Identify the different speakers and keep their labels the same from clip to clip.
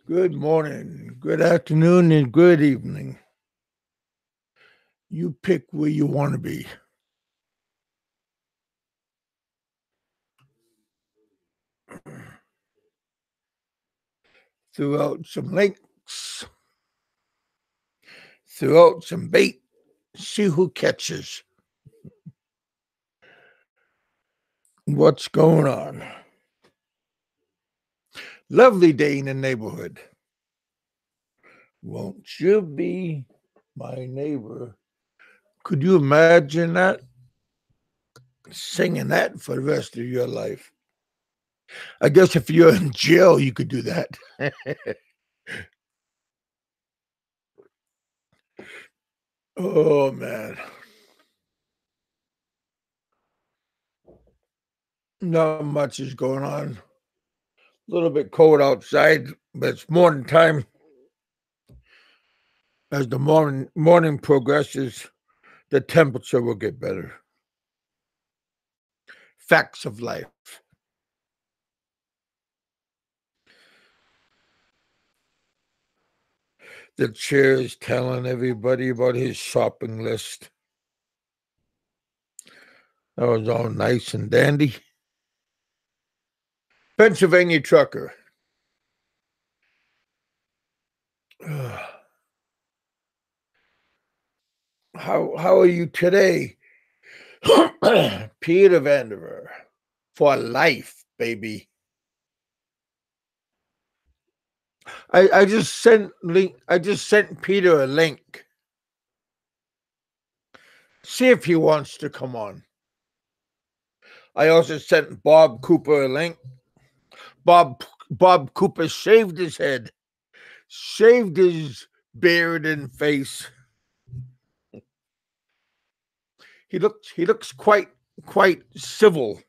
Speaker 1: Good morning, good afternoon, and good evening. You pick where you want to be. Throw out some links, throw out some bait, see who catches. What's going on? Lovely day in the neighborhood. Won't you be my neighbor? Could you imagine that? Singing that for the rest of your life. I guess if you're in jail, you could do that. Oh, man. Not much is going on. A little bit cold outside, but it's morning time. As the morning progresses, the temperature will get better. Facts of life. The chair is telling everybody about his shopping list. That was all nice and dandy. Pennsylvania trucker. How are you today? Peter Vandever. For life, baby. I just sent Peter a link. See if he wants to come on. I also sent Bob Cooper a link. Bob Cooper shaved his head, shaved his beard and face. He looks quite civil.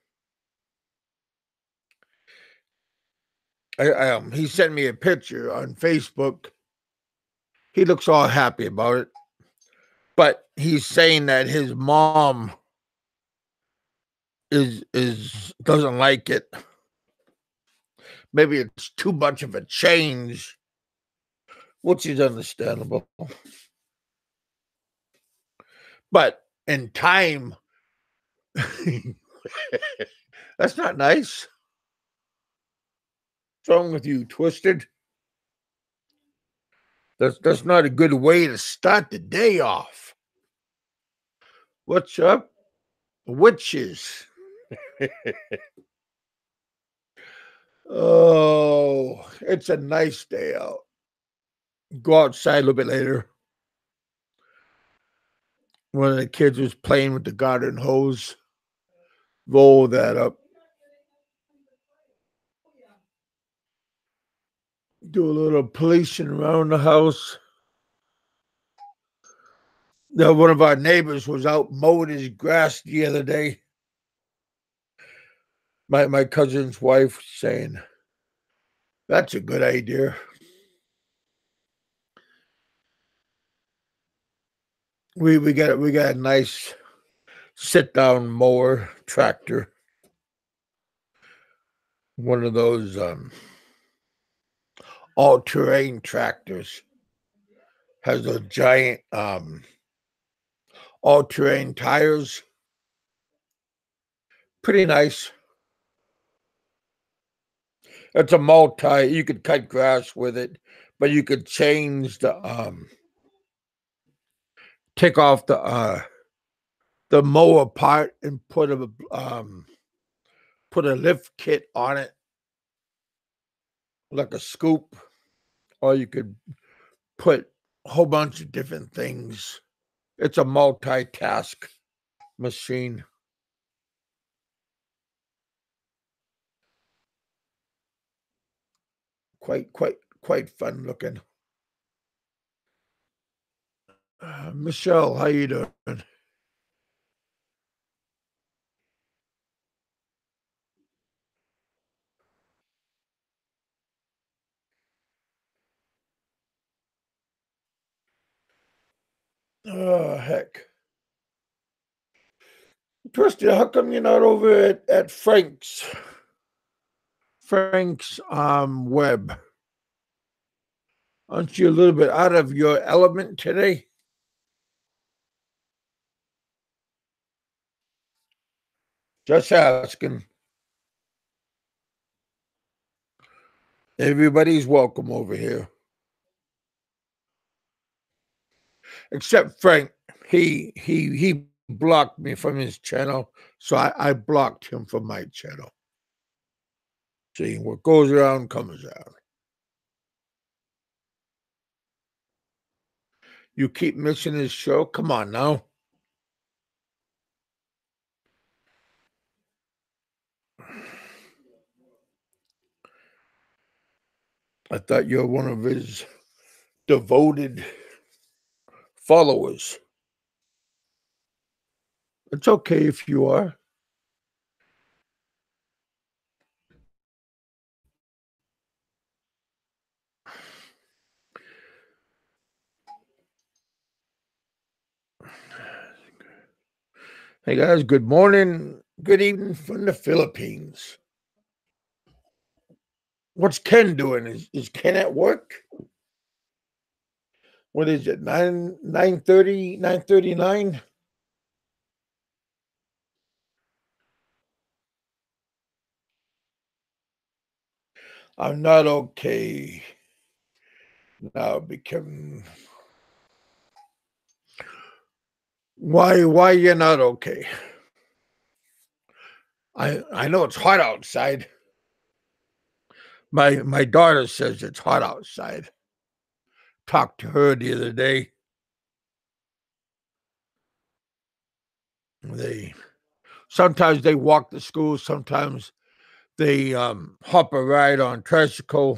Speaker 1: He sent me a picture on Facebook. He looks all happy about it, but he's saying that his mom is doesn't like it. Maybe it's too much of a change, which is understandable. But in time, that's not nice. What's wrong with you, Twisted? That's not a good way to start the day off. What's up, witches? Oh, it's a nice day out. Go outside a little bit later. One of the kids was playing with the garden hose. Roll that up. Do a little policing around the house. Now, one of our neighbors was out mowing his grass the other day. My cousin's wife saying, "That's a good idea." We got a nice sit down mower tractor. One of those all terrain tractors. Has a giant all terrain tires. Pretty nice. It's a multi. You could cut grass with it, but you could change the take off the mower part and put a lift kit on it, like a scoop, or you could put a whole bunch of different things. It's a multitask machine. Quite fun looking. Michelle, how you doing? Oh, heck. Twisted, how come you're not over at Frank's web? Aren't you a little bit out of your element today? Just asking. Everybody's welcome over here. Except Frank. He blocked me from his channel, so I blocked him from my channel. See, what goes around comes around. You keep missing his show? Come on now. I thought you're one of his devoted followers. It's okay if you are. Hey guys, good morning, good evening from the Philippines. What's Ken doing? Is Ken at work? What is it? 9:30, 9:39? I'm not okay. Now become why you're not okay? I know it's hot outside. My daughter says it's hot outside. Talked to her the other day. They sometimes they walk to school, sometimes they hop a ride on tricycle.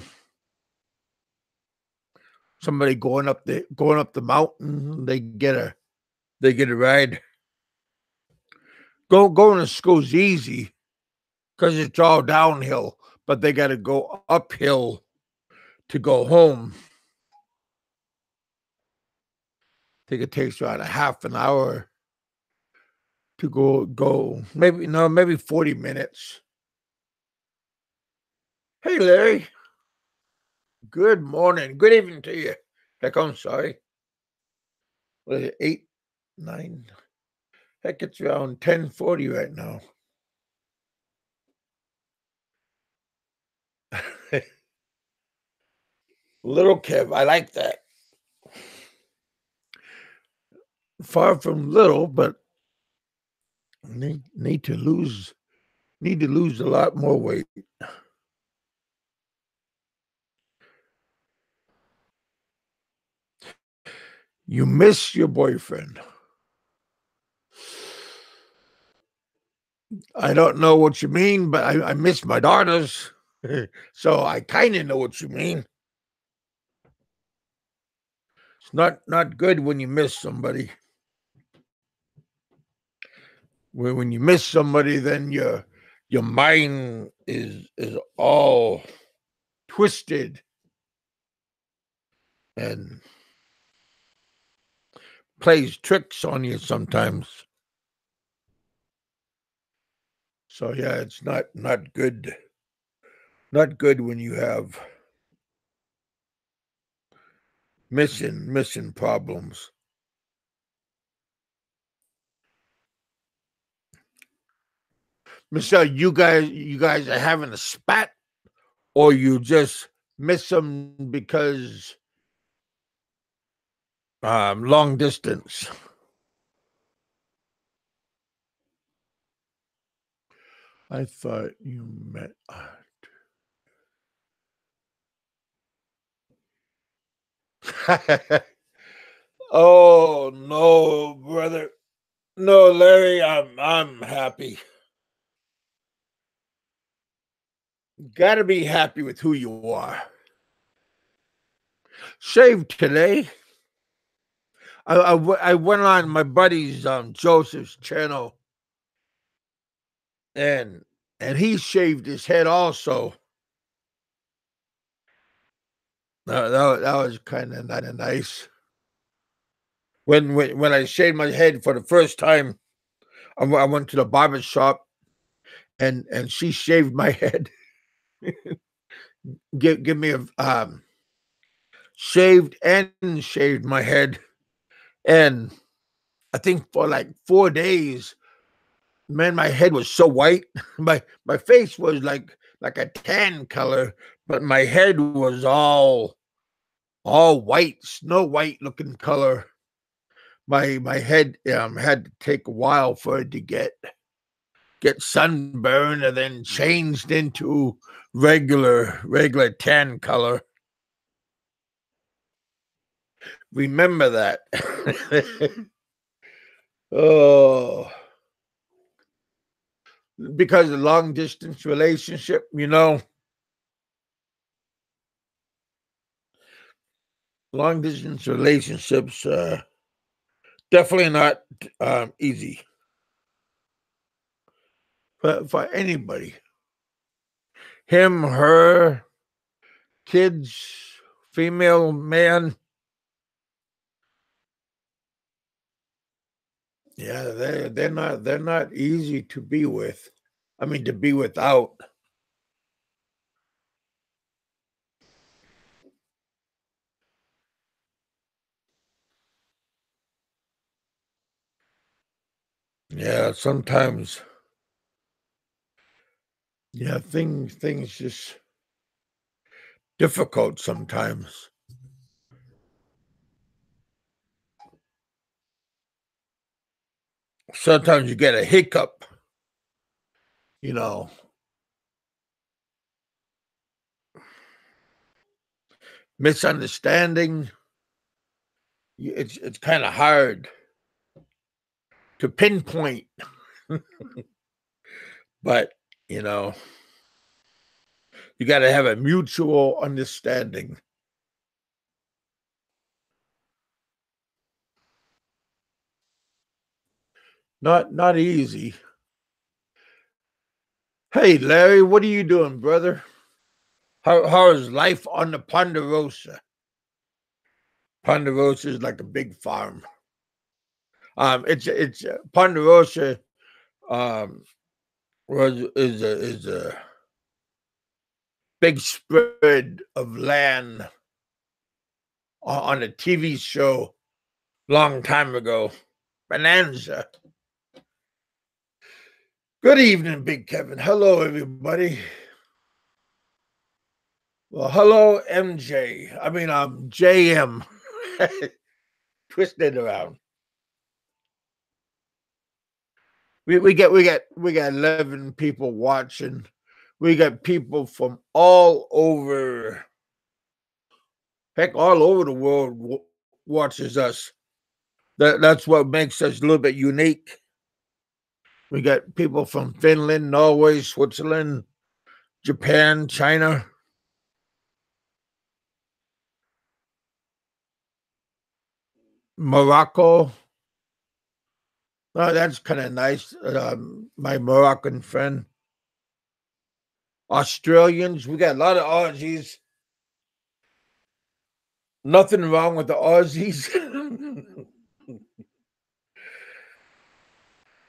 Speaker 1: Somebody going up the mountain, they get a ride. Going to school's easy because it's all downhill, but they got to go uphill to go home. I think it takes about a half an hour to go. Maybe 40 minutes. Hey, Larry. Good morning. Good evening to you. Heck, I'm sorry. What is it? 8, 9. Heck, it's around 10:40 right now. Little Kev, I like that. Far from little, but need to lose a lot more weight. You miss your boyfriend. I don't know what you mean, but I miss my daughters. So I kind of know what you mean. It's not good when you miss somebody. When you miss somebody, then your mind is all twisted and plays tricks on you sometimes. So yeah, it's not good. Not good when you have missing problems. Michelle, you guys are having a spat, or you just miss them because long distance. I thought you met. Oh no, brother. No, Larry, I'm happy. Gotta be happy with who you are. Shaved today. I went on my buddy's Joseph's channel, and he shaved his head also. That was kind of nice. When I shaved my head for the first time, I went to the barber shop, and she shaved my head. Give me a shaved my head. And I think for like 4 days, man, my head was so white. My face was like a tan color, but my head was all white, snow white looking color. My head had to take a while for it to get sunburned and then changed into regular tan color. Remember that. Oh, because of long distance relationship, long distance relationships definitely not easy for anybody. Him, her, kids, female, man. Yeah, they're not easy to be with. I mean, to be without. Yeah, sometimes. Yeah, things just difficult sometimes. Sometimes you get a hiccup, you know, misunderstanding. It's kind of hard to pinpoint, but you know, you got to have a mutual understanding. Not easy. Hey, Larry, what are you doing, brother? How is life on the Ponderosa? Ponderosa is like a big farm. It's Ponderosa um is a big spread of land on a TV show long time ago. Bonanza. Good evening, Big Kevin. Hello, everybody. Well, hello, MJ. I mean, JM. Twisted around. We got 11 people watching. We got people from all over, heck, all over the world watches us. That's what makes us a little bit unique. We got people from Finland, Norway, Switzerland, Japan, China, Morocco. Oh, that's kind of nice. My Moroccan friend. Australians. We got a lot of Aussies. Nothing wrong with the Aussies.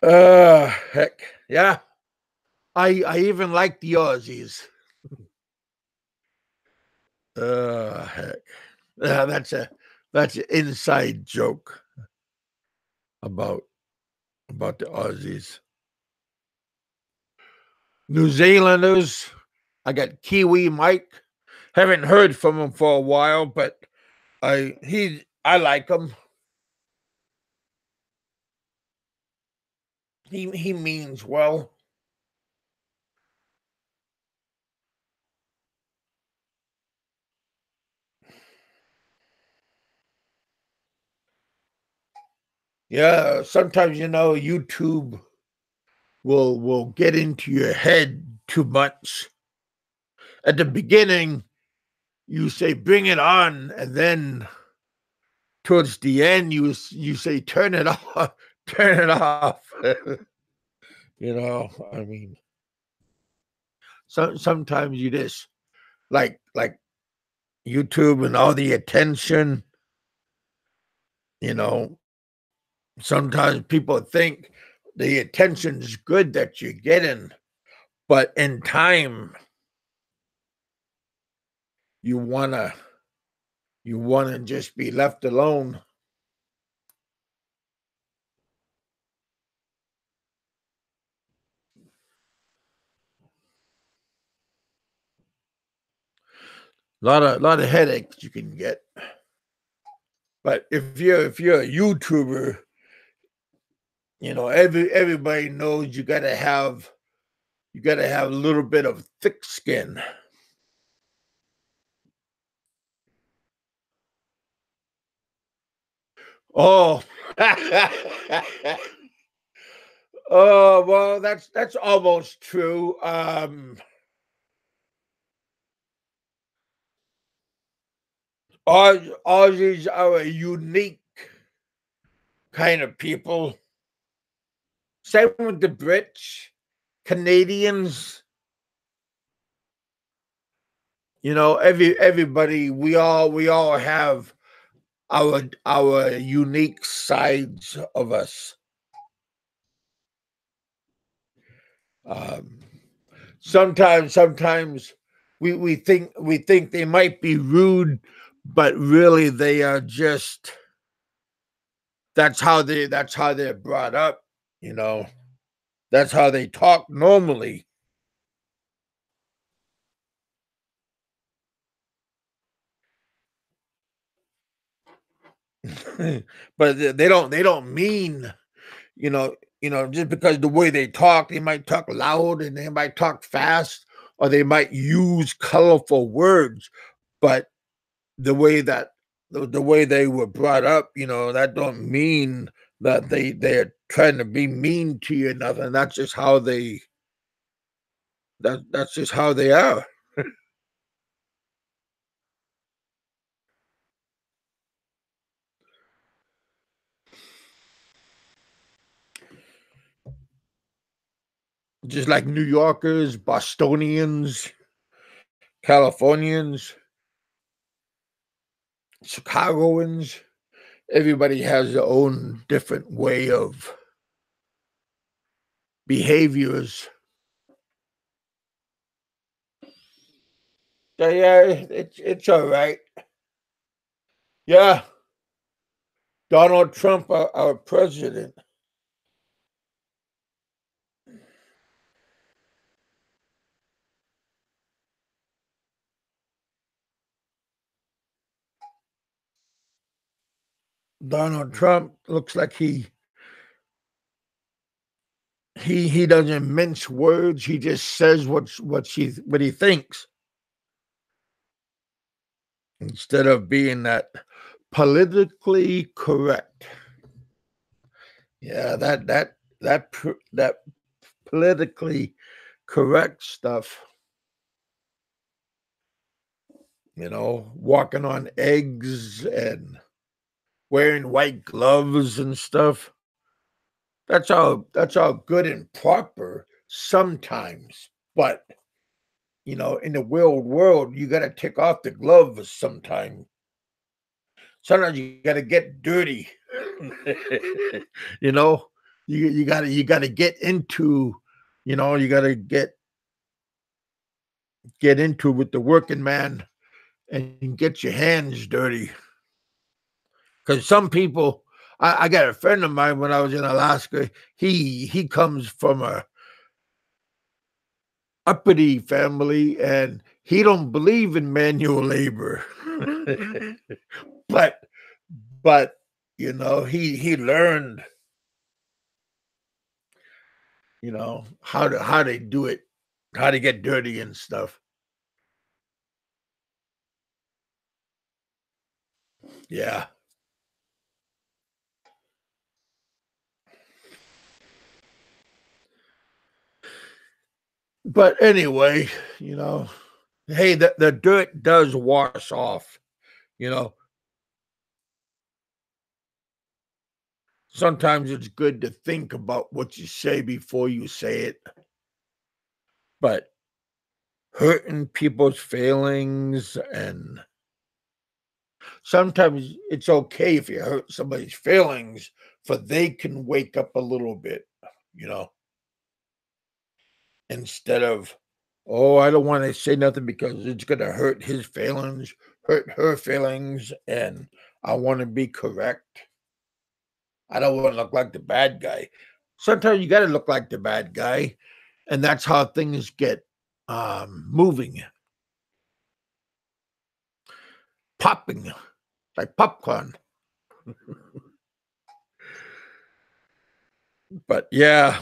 Speaker 1: Heck, yeah. I even like the Aussies. Heck, yeah, that's an inside joke about the Aussies. New Zealanders. I got Kiwi Mike. Haven't heard from him for a while, but I like him. He means well. Yeah, sometimes YouTube will get into your head too much. At the beginning, you say bring it on, and then towards the end, you say turn it off, turn it off. I mean, sometimes you just like YouTube and all the attention. You know, sometimes people think the attention is good that you're getting, but in time, you wanna You want to just be left alone. Lot of headaches you can get. But if you're a YouTuber, everybody knows you gotta have a little bit of thick skin. Oh, oh well, that's almost true. Aussies are a unique kind of people. Same with the Brits, Canadians. Everybody. We all have our unique sides of us. Um, sometimes we think they might be rude, but really they are just that's how they're brought up. You know, that's how they talk normally. But they don't mean just because the way they talk, they might talk loud and they might talk fast, or they might use colorful words, but the way they were brought up, that don't mean that they're trying to be mean to you or nothing. That's just how they are. Just like New Yorkers, Bostonians, Californians, Chicagoans, everybody has their own different way of behaviors. So yeah, it's all right. Yeah, Donald Trump, our president. Donald Trump looks like he doesn't mince words. He just says what he thinks instead of being that politically correct. Yeah, that politically correct stuff. Walking on eggs and wearing white gloves and stuff. That's all good and proper sometimes, but in the real world, you got to take off the gloves sometime. Sometimes you got to get dirty. you know, you got to get into, you got to get into with the working man and get your hands dirty. Because some people, I got a friend of mine when I was in Alaska. He comes from a uppity family, and he don't believe in manual labor. but but he learned how to do it, how to get dirty and stuff. Yeah. But anyway, you know, hey, the dirt does wash off. You know, sometimes it's good to think about what you say before you say it. But hurting people's feelings, and sometimes it's okay if you hurt somebody's feelings, for they can wake up a little bit, you know, instead of, oh, I don't want to say nothing because it's going to hurt his feelings, hurt her feelings, and I want to be correct. I don't want to look like the bad guy. Sometimes you got to look like the bad guy, and that's how things get moving, popping like popcorn. But yeah,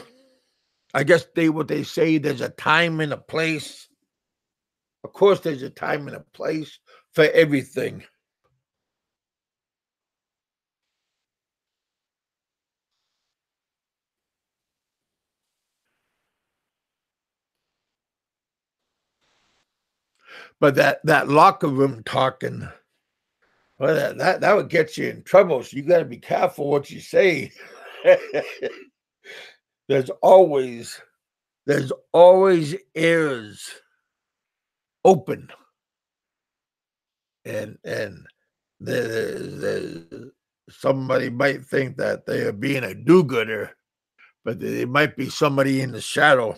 Speaker 1: I guess what they say, there's a time and a place. Of course, there's a time and a place for everything. But that locker room talking, well, that would get you in trouble. So you got to be careful what you say. there's always there's always ears open, and there's somebody might think that they are being a do-gooder, but there might be somebody in the shadow,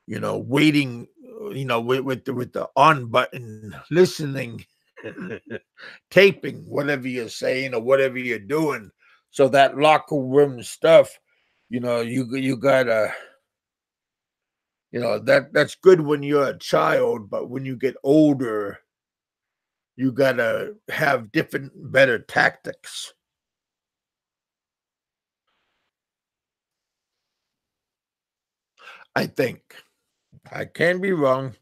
Speaker 1: waiting, with the on button, listening, taping whatever you're saying or whatever you're doing. So that locker room stuff, you gotta, that's good when you're a child, but when you get older, you gotta have different, better tactics. I think. I can be wrong.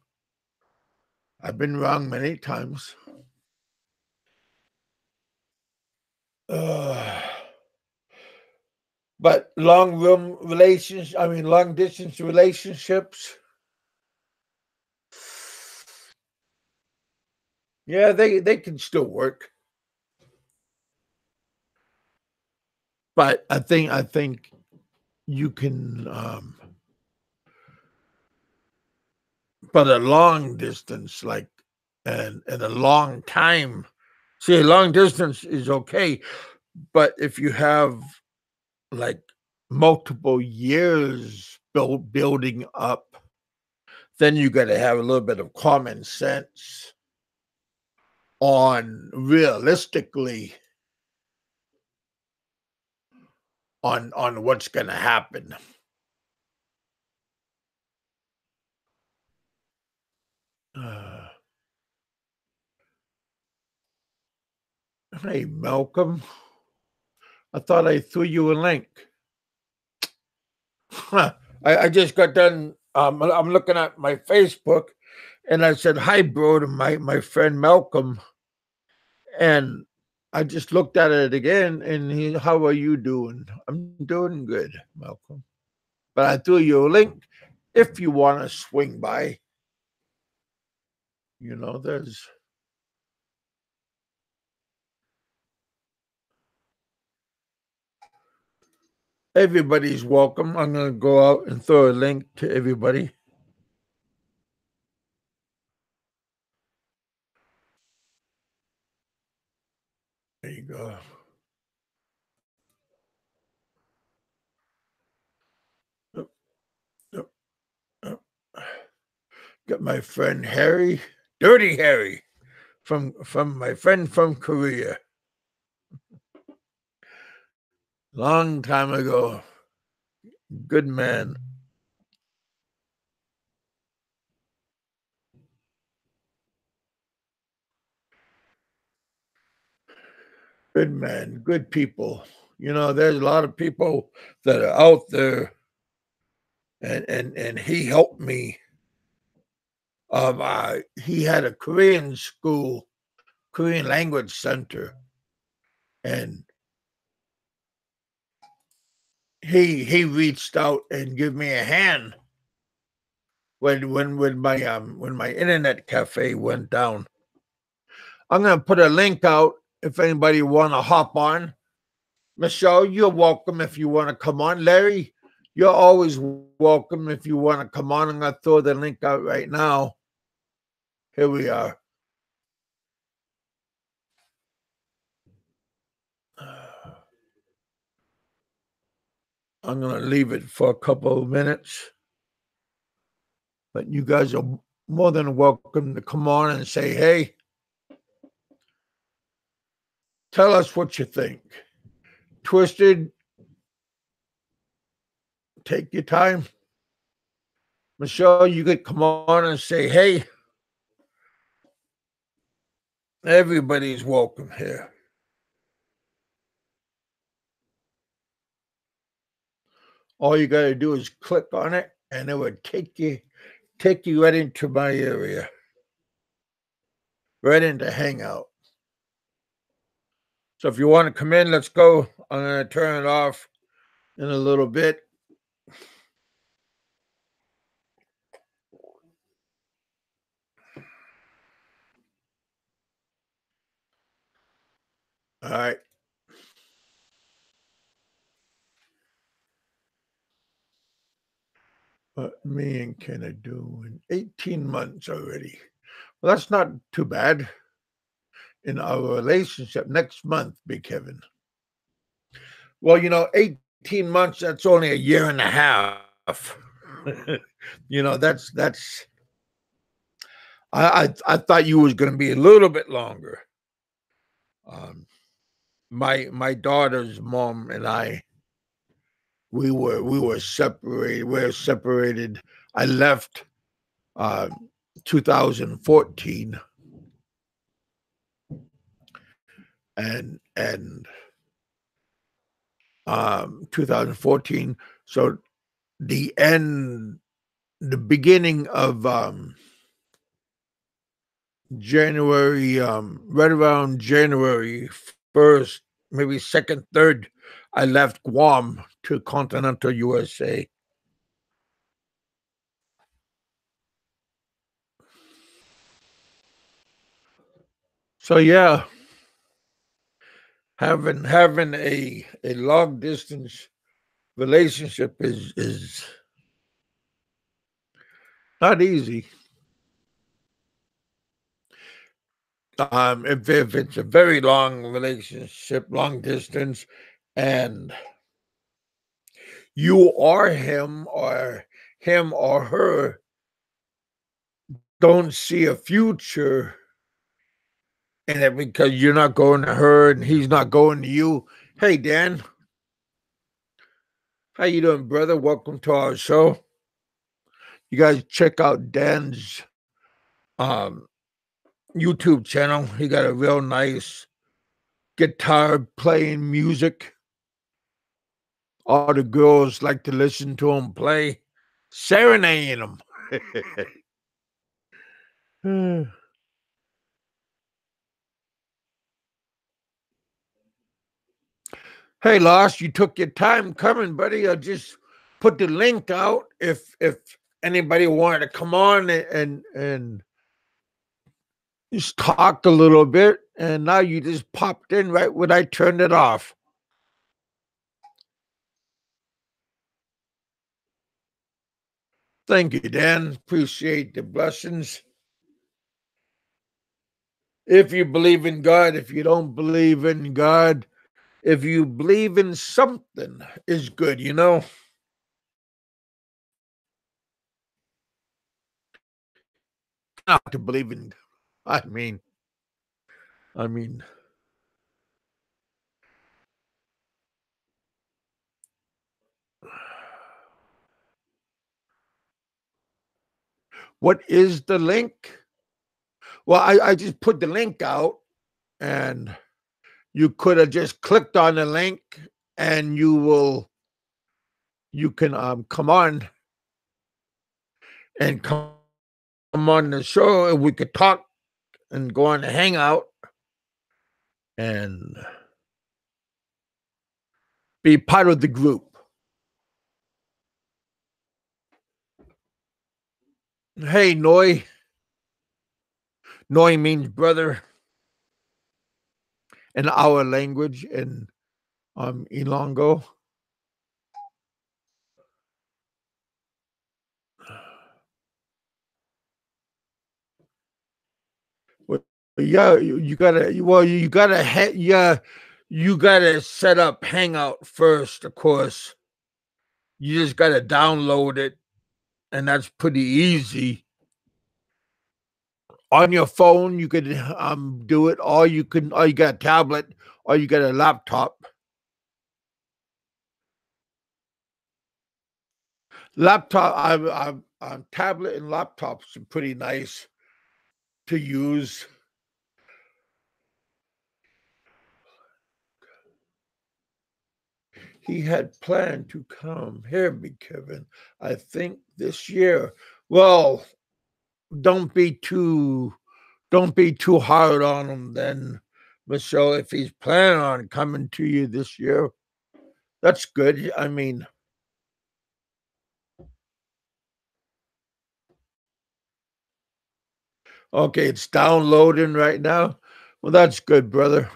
Speaker 1: I've been wrong many times. Uh, but long distance relationships, yeah, they can still work. But I think you can, but a long distance, like, and a long time. See, a long distance is okay, but if you have like multiple years building up, then you got to have a little bit of common sense on realistically on what's going to happen. Uh, Hey, Malcolm, I thought I threw you a link. I just got done. I'm looking at my Facebook, and I said hi, bro, to my friend Malcolm, and I just looked at it again, and how are you doing? I'm doing good, Malcolm. But I threw you a link if you want to swing by. There's everybody's welcome. I'm gonna go out and throw a link to everybody. There you go. Yep, yep, yep. Got my friend Harry, Dirty Harry, from my friend from Korea, long time ago. Good man, good man, good people. There's a lot of people that are out there, and he helped me. He had a Korean school, Korean language center, and he reached out and gave me a hand when my internet cafe went down. I'm gonna put a link out if anybody want to hop on. Michelle, you're welcome if you want to come on. Larry, you're always welcome if you want to come on. I'm gonna throw the link out right now. Here we are. I'm gonna leave it for a couple of minutes, but you guys are more than welcome to come on and say hey. Tell us what you think. Twisted, take your time. Michelle, you could come on and say, hey, everybody's welcome here. All you got to do is click on it, and it would take you right into my area, right into Hangout. So if you want to come in, let's go. I'm going to turn it off in a little bit. All right. What me and Ken are doing 18 months already. Well, that's not too bad in our relationship. Next month, Big Kevin. Well, 18 months, that's only a year and a half. That's I thought you was going to be a little bit longer. My daughter's mom and I, we were separated. We're separated. I left 2014, and 2014. So the beginning of January, right around January 1st, maybe 2nd, 3rd, I left Guam to continental USA. So yeah, having a long distance relationship is not easy. If it's a very long relationship, long distance, and you or him or her don't see a future in it because you're not going to her and he's not going to you. Hey, Dan. How you doing, brother? Welcome to our show. You guys check out Dan's YouTube channel. He got a real nice guitar playing music. All the girls like to listen to him play, serenading them. Hey, Lost, you took your time coming, buddy. I just put the link out if anybody wanted to come on and just talk a little bit, and now you just popped in right when I turned it off. Thank you, Dan. Appreciate the blessings. If you believe in God, if you don't believe in God, if you believe in something is good, not to believe in. I mean, what is the link? Well, I just put the link out, and you could have just clicked on the link, and you can come on and come on the show, and we could talk and go on the hangout and be part of the group. Hey, Noi. Noi means brother in our language in Ilongo. Well, yeah, you gotta. Well, you gotta. Yeah, you gotta set up Hangout first. Of course, you just gotta download it, and that's pretty easy. On your phone, you could do it, or you got a tablet, or you get a laptop. Laptop, tablet and laptops are pretty nice to use. He had planned to come. Hear me, Kevin. I think this year. Well, don't be too hard on him then, Michelle. If he's planning on coming to you this year, that's good. I mean, okay, it's downloading right now. Well, that's good, brother.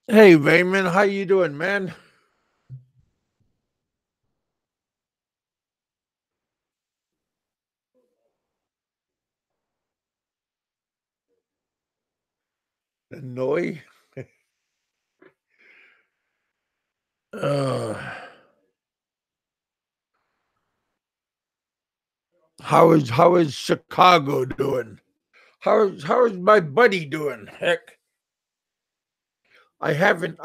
Speaker 1: Hey, Raymond, how you doing, man? Hanoi. Uh, how is Chicago doing? How is my buddy doing? Heck, I haven't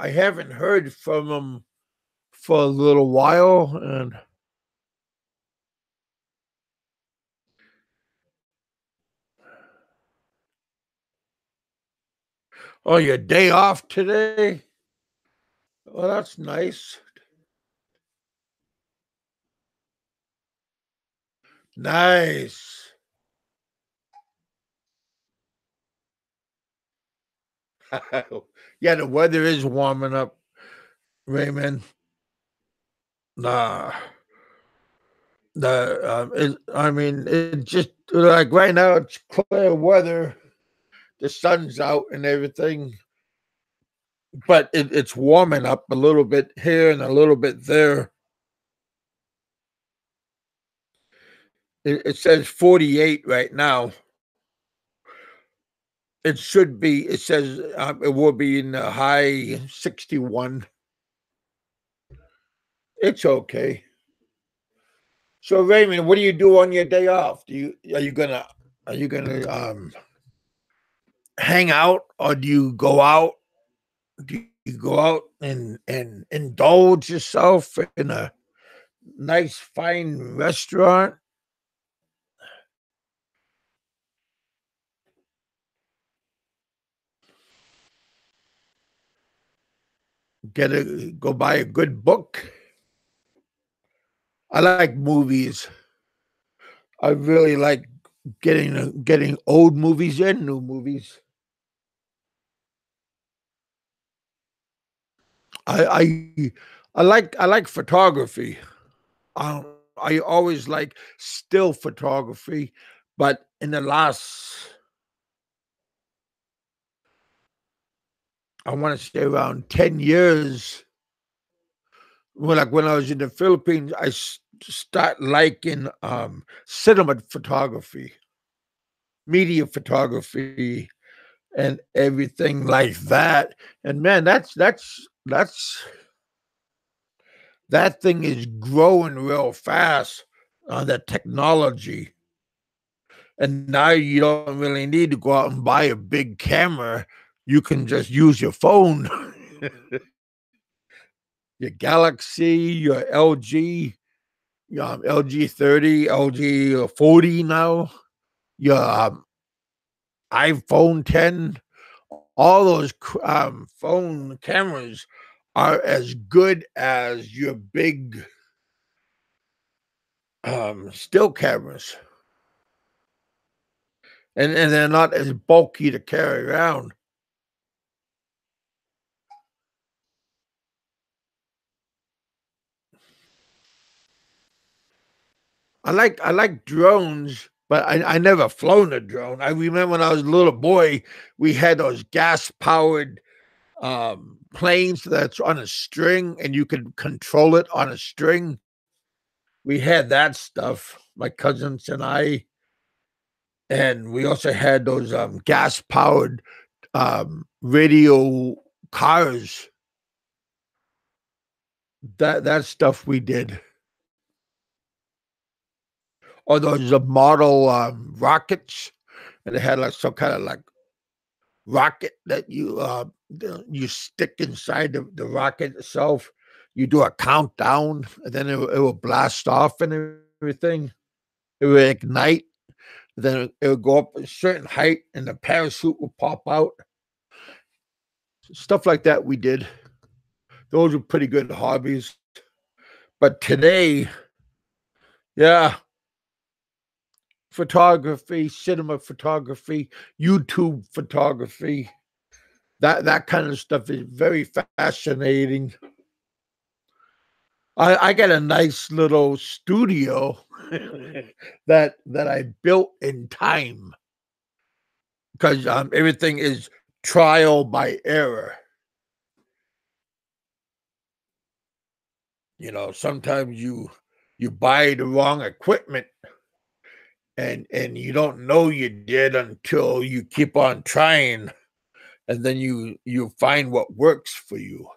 Speaker 1: heard from him for a little while, and oh, your day off today? Well, that's nice. Nice. Yeah, the weather is warming up, Raymond. Nah, I mean, it just like right now it's clear weather. The sun's out and everything, but it's warming up a little bit here and a little bit there. It says 48 right now. It should be. It says it will be in the high 61. It's okay. So Raymond, what do you do on your day off? Are you gonna hang out, or do you go out? Do you go out and indulge yourself in a nice fine restaurant? Go buy a good book. I like movies. I really like getting old movies and new movies. I I like photography. Um, I always like still photography, but in the last, I want to say around 10 years, when I was in the Philippines, start liking cinema photography, media photography, and everything like that. And man, that thing is growing real fast on the technology. And now you don't really need to go out and buy a big camera. You can just use your phone, your Galaxy, your LG, LG 30, LG 40 now, your iPhone 10. All those phone cameras are as good as your big still cameras, and they're not as bulky to carry around. I like drones, but I never flown a drone. I remember when I was a little boy, we had those gas powered planes that's on a string, and you could control it on a string. We had that stuff, my cousins and I, and we also had those gas powered radio cars. That stuff we did. Or those model rockets, and they had like some kind of like rocket that you stick inside the rocket itself. You do a countdown, and then it will blast off and everything. It will ignite. Then it will go up a certain height, and the parachute will pop out. Stuff like that we did. Those were pretty good hobbies. But today, yeah, photography, cinema photography, YouTube photography, that kind of stuff is very fascinating. I got a nice little studio that I built in time because everything is trial by error. You know, sometimes you buy the wrong equipment and you don't know you did until you keep on trying, and then you find what works for you.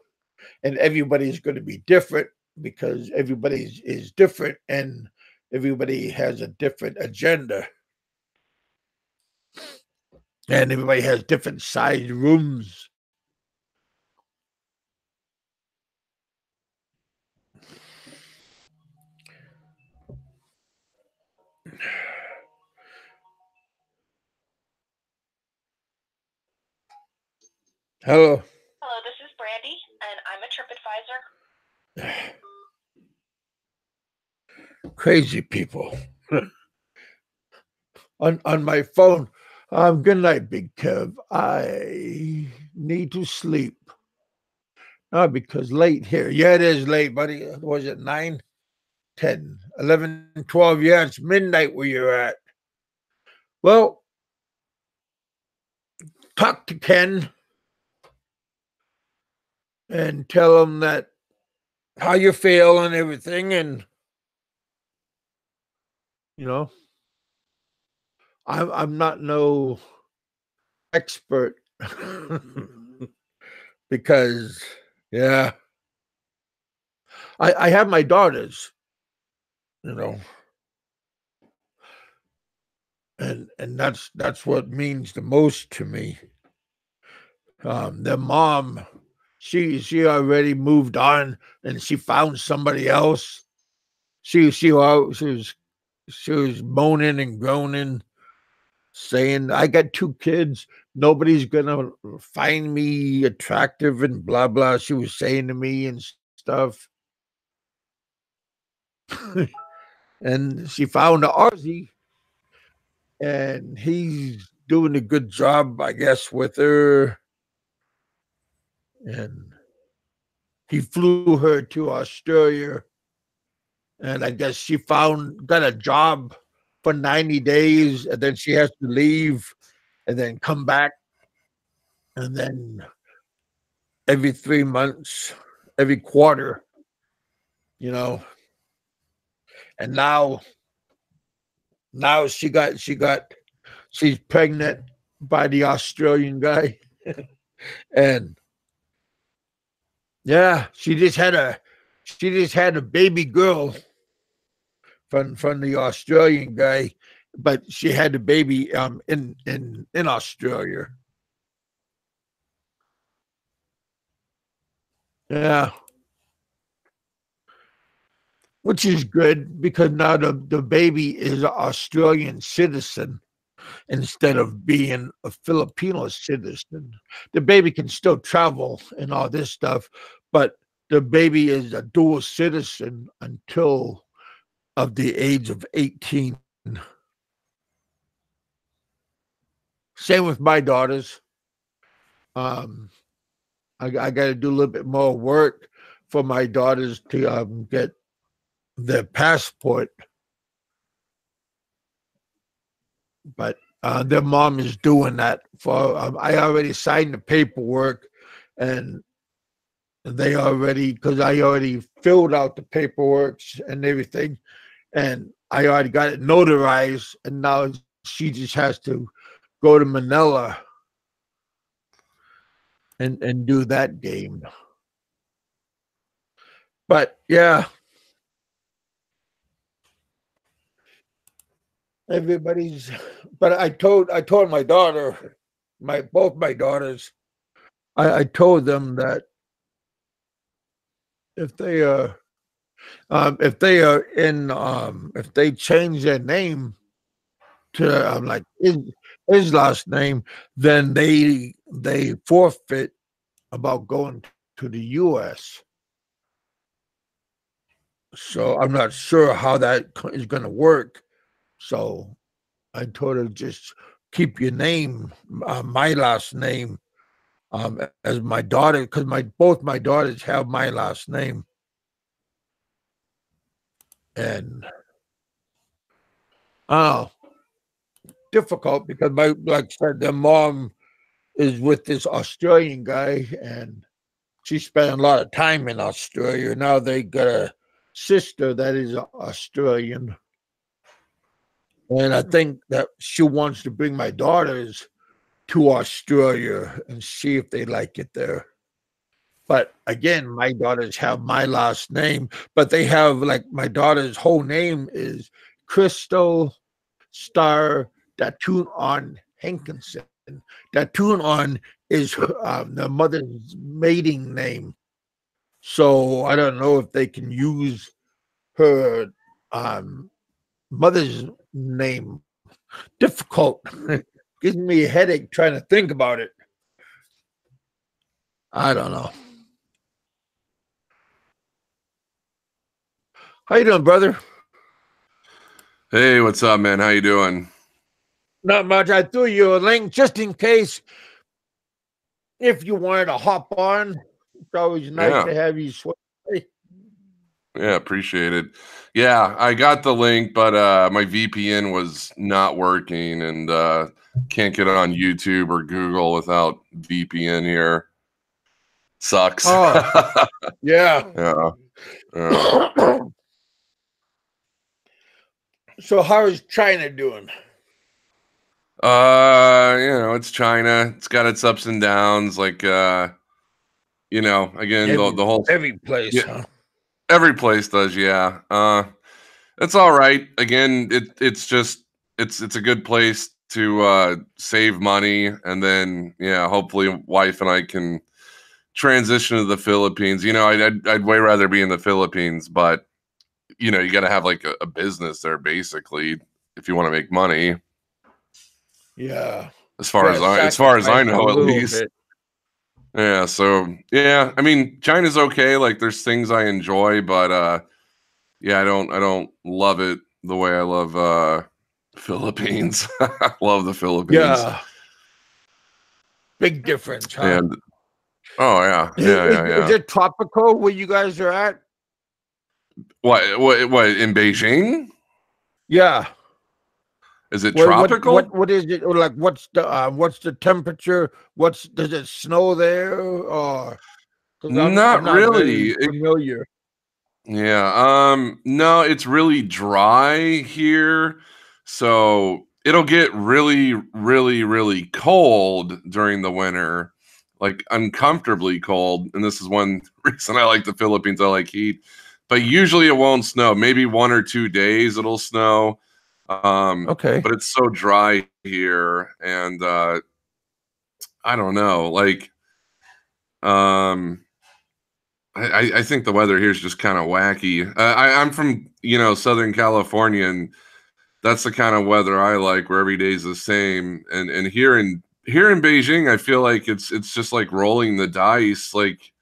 Speaker 1: And everybody's going to be different because everybody is different and everybody has a different agenda and everybody has different sized rooms. Hello.
Speaker 2: Hello, this is Brandy, and I'm a TripAdvisor.
Speaker 1: Crazy people. On my phone. Good night, Big Kev. I need to sleep. Because late here. Yeah, it is late, buddy. Was it 9, 10, 11, 12? Yeah, it's midnight where you're at. Well, talk to Ken and tell him that how you feel and everything. And, you know, I'm not no expert because, yeah, I have my daughters, you know, and that's what means the most to me. Their mom, she already moved on and she found somebody else. She was moaning and groaning, saying, "I got 2 kids. Nobody's gonna find me attractive," and blah blah. She was saying to me and stuff. And she found a Aussie, and he's doing a good job, I guess, with her. And he flew her to Australia, and I guess she got a job for 90 days, and then she has to leave and then come back, and then every 3 months, every quarter, you know. And now she's pregnant by the Australian guy. And yeah, she just had a baby girl from the Australian guy, but she had the baby in Australia. Yeah, which is good because now the baby is an Australian citizen instead of being a Filipino citizen. The baby can still travel and all this stuff, but the baby is a dual citizen until of the age of 18. Same with my daughters. Um, I got to do a little bit more work for my daughters to get their passport, but their mom is doing that for. I already signed the paperwork, and they already because I already filled out the paperwork and everything, and I already got it notarized, and now she just has to go to Manila and do that game. But yeah, everybody's. But I told my daughter, both my daughters. I told them that if they if they change their name to like his last name, then they forfeit about going to the U.S. So I'm not sure how that is going to work. So I told her just keep your name, my last name, as my daughter, because both my daughters have my last name, and oh, difficult because like I said, their mom is with this Australian guy, and she spent a lot of time in Australia. Now they got a sister that is Australian, and I think that she wants to bring my daughters to Australia and see if they like it there. But again, my daughters have my last name, but they have like my daughter's whole name is Crystal Star Datun on Hankinson. Datun on is the mother's maiden name. So I don't know if they can use her mother's name. Difficult. Gives me a headache trying to think about it. I don't know. How you doing, brother?
Speaker 3: Hey, what's up, man? How you doing?
Speaker 1: Not much. I threw you a link just in case if you wanted to hop on. It's always nice to have you sway.
Speaker 3: Yeah, appreciate it. Yeah, I got the link, but my VPN was not working, and can't get it on YouTube or Google without VPN here. Sucks.
Speaker 1: Oh, yeah.
Speaker 3: Yeah.
Speaker 1: So how is China doing?
Speaker 3: It's China. It's got its ups and downs. Like, again, the whole
Speaker 1: every place,
Speaker 3: yeah,
Speaker 1: huh?
Speaker 3: Every place does, yeah. It's all right. Again, it's a good place to save money, and then hopefully, wife and I can transition to the Philippines. I'd way rather be in the Philippines, but you got to have like a business there, basically, if you want to make money.
Speaker 1: Yeah.
Speaker 3: As far as I know, at least.
Speaker 1: Bit.
Speaker 3: Yeah. So yeah, I mean, China's okay. Like, there's things I enjoy, but I don't love it the way I love Philippines. I love the Philippines.
Speaker 1: Yeah. Big difference, huh?
Speaker 3: And yeah.
Speaker 1: Is it tropical where you guys are at?
Speaker 3: What in Beijing?
Speaker 1: Yeah.
Speaker 3: Is it tropical?
Speaker 1: What is it? Or like what's the temperature? Does it snow there? Or I'm not
Speaker 3: really
Speaker 1: familiar.
Speaker 3: Yeah. No, it's really dry here. So it'll get really, really, really cold during the winter, like uncomfortably cold. And this is one reason I like the Philippines. I like heat. But usually it won't snow. Maybe 1 or 2 days it'll snow.
Speaker 1: Okay.
Speaker 3: But it's so dry here, and I don't know. Like, I think the weather here is just kind of wacky. I'm from Southern California, and that's the kind of weather I like, where every day's the same. And here in Beijing, I feel like it's just like rolling the dice. Like,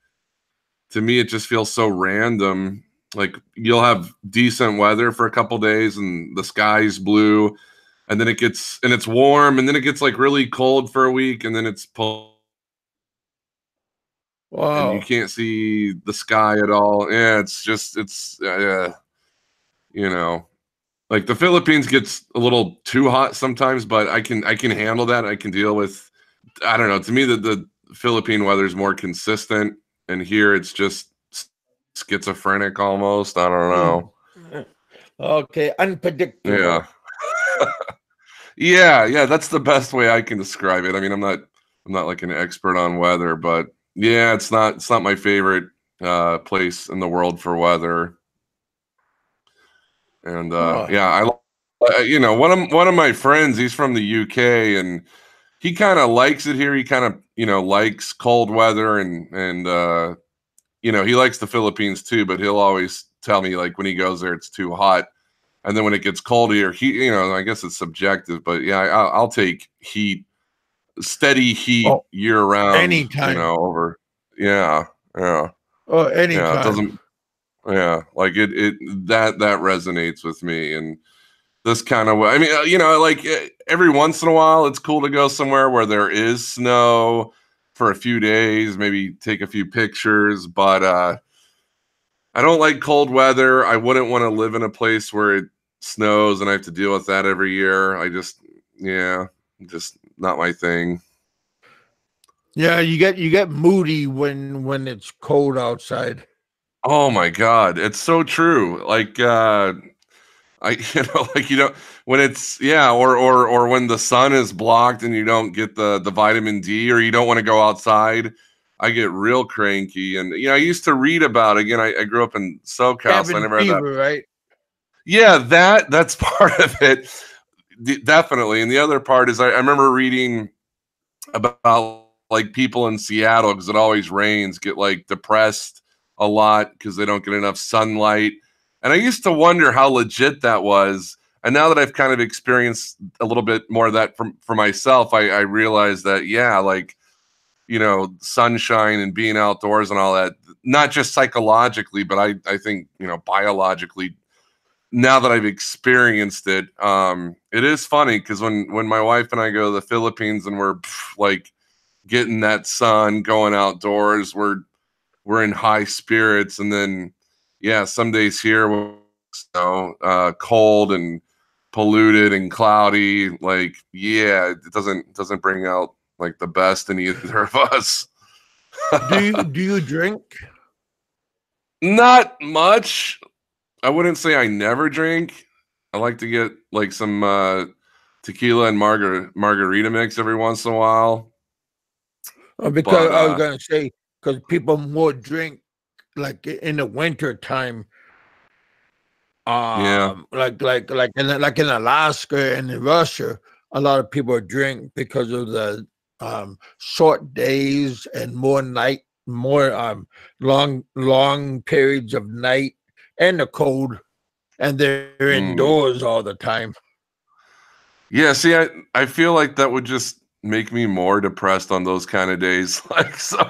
Speaker 3: to me, it just feels so random. Like, you'll have decent weather for a couple days, and the sky's blue, and then it's warm, and then it gets like really cold for a week, and then it's
Speaker 1: Wow.
Speaker 3: and you can't see the sky at all. Yeah, like the Philippines gets a little too hot sometimes, but I can handle that. I can deal with. I don't know. To me, the Philippine weather is more consistent, and here it's just schizophrenic almost. I don't know.
Speaker 1: Okay, unpredictable.
Speaker 3: Yeah. That's the best way I can describe it. I mean, I'm not like an expert on weather, but yeah, it's not my favorite place in the world for weather. And one of my friends, he's from the UK, and he kind of likes it here. He kind of, likes cold weather and he likes the Philippines too, but he'll always tell me like when he goes there, it's too hot. And then when it gets cold here, I guess it's subjective, but yeah, I'll take steady heat year round,
Speaker 1: anytime.
Speaker 3: over. Yeah. Yeah.
Speaker 1: Oh, anytime.
Speaker 3: Yeah. It doesn't, like that resonates with me. And this kind of way, I mean, like every once in a while, it's cool to go somewhere where there is snow for a few days, maybe take a few pictures, but I don't like cold weather. I wouldn't want to live in a place where it snows and I have to deal with that every year. Just not my thing.
Speaker 1: Yeah, you get moody when it's cold outside.
Speaker 3: Oh my God, it's so true. Like when it's or when the sun is blocked and you don't get the vitamin D, or you don't want to go outside, I get real cranky. And I used to read about, again, I grew up in SoCal, so I never had that.
Speaker 1: Right?
Speaker 3: Yeah, that's part of it. Definitely. And the other part is I remember reading about like people in Seattle, because it always rains, get like depressed a lot because they don't get enough sunlight. And I used to wonder how legit that was. And now that I've kind of experienced a little bit more of that for myself, I realize that, like, sunshine and being outdoors and all that, not just psychologically, but I think, biologically, now that I've experienced it, it is funny because when my wife and I go to the Philippines and we're like getting that sun, going outdoors, we're in high spirits. And then, some days here we're cold and polluted and cloudy. Like, it doesn't bring out like the best in either of us.
Speaker 1: Do you drink?
Speaker 3: Not much. I wouldn't say I never drink. I like to get like some tequila and margarita mix every once in a while.
Speaker 1: Because I was gonna say, because people more drink like in the winter time. Like in Alaska and in Russia, a lot of people drink because of the short days and more long periods of night and the cold, and they're indoors all the time.
Speaker 3: Yeah, see, I feel like that would just make me more depressed on those kind of days. Like, so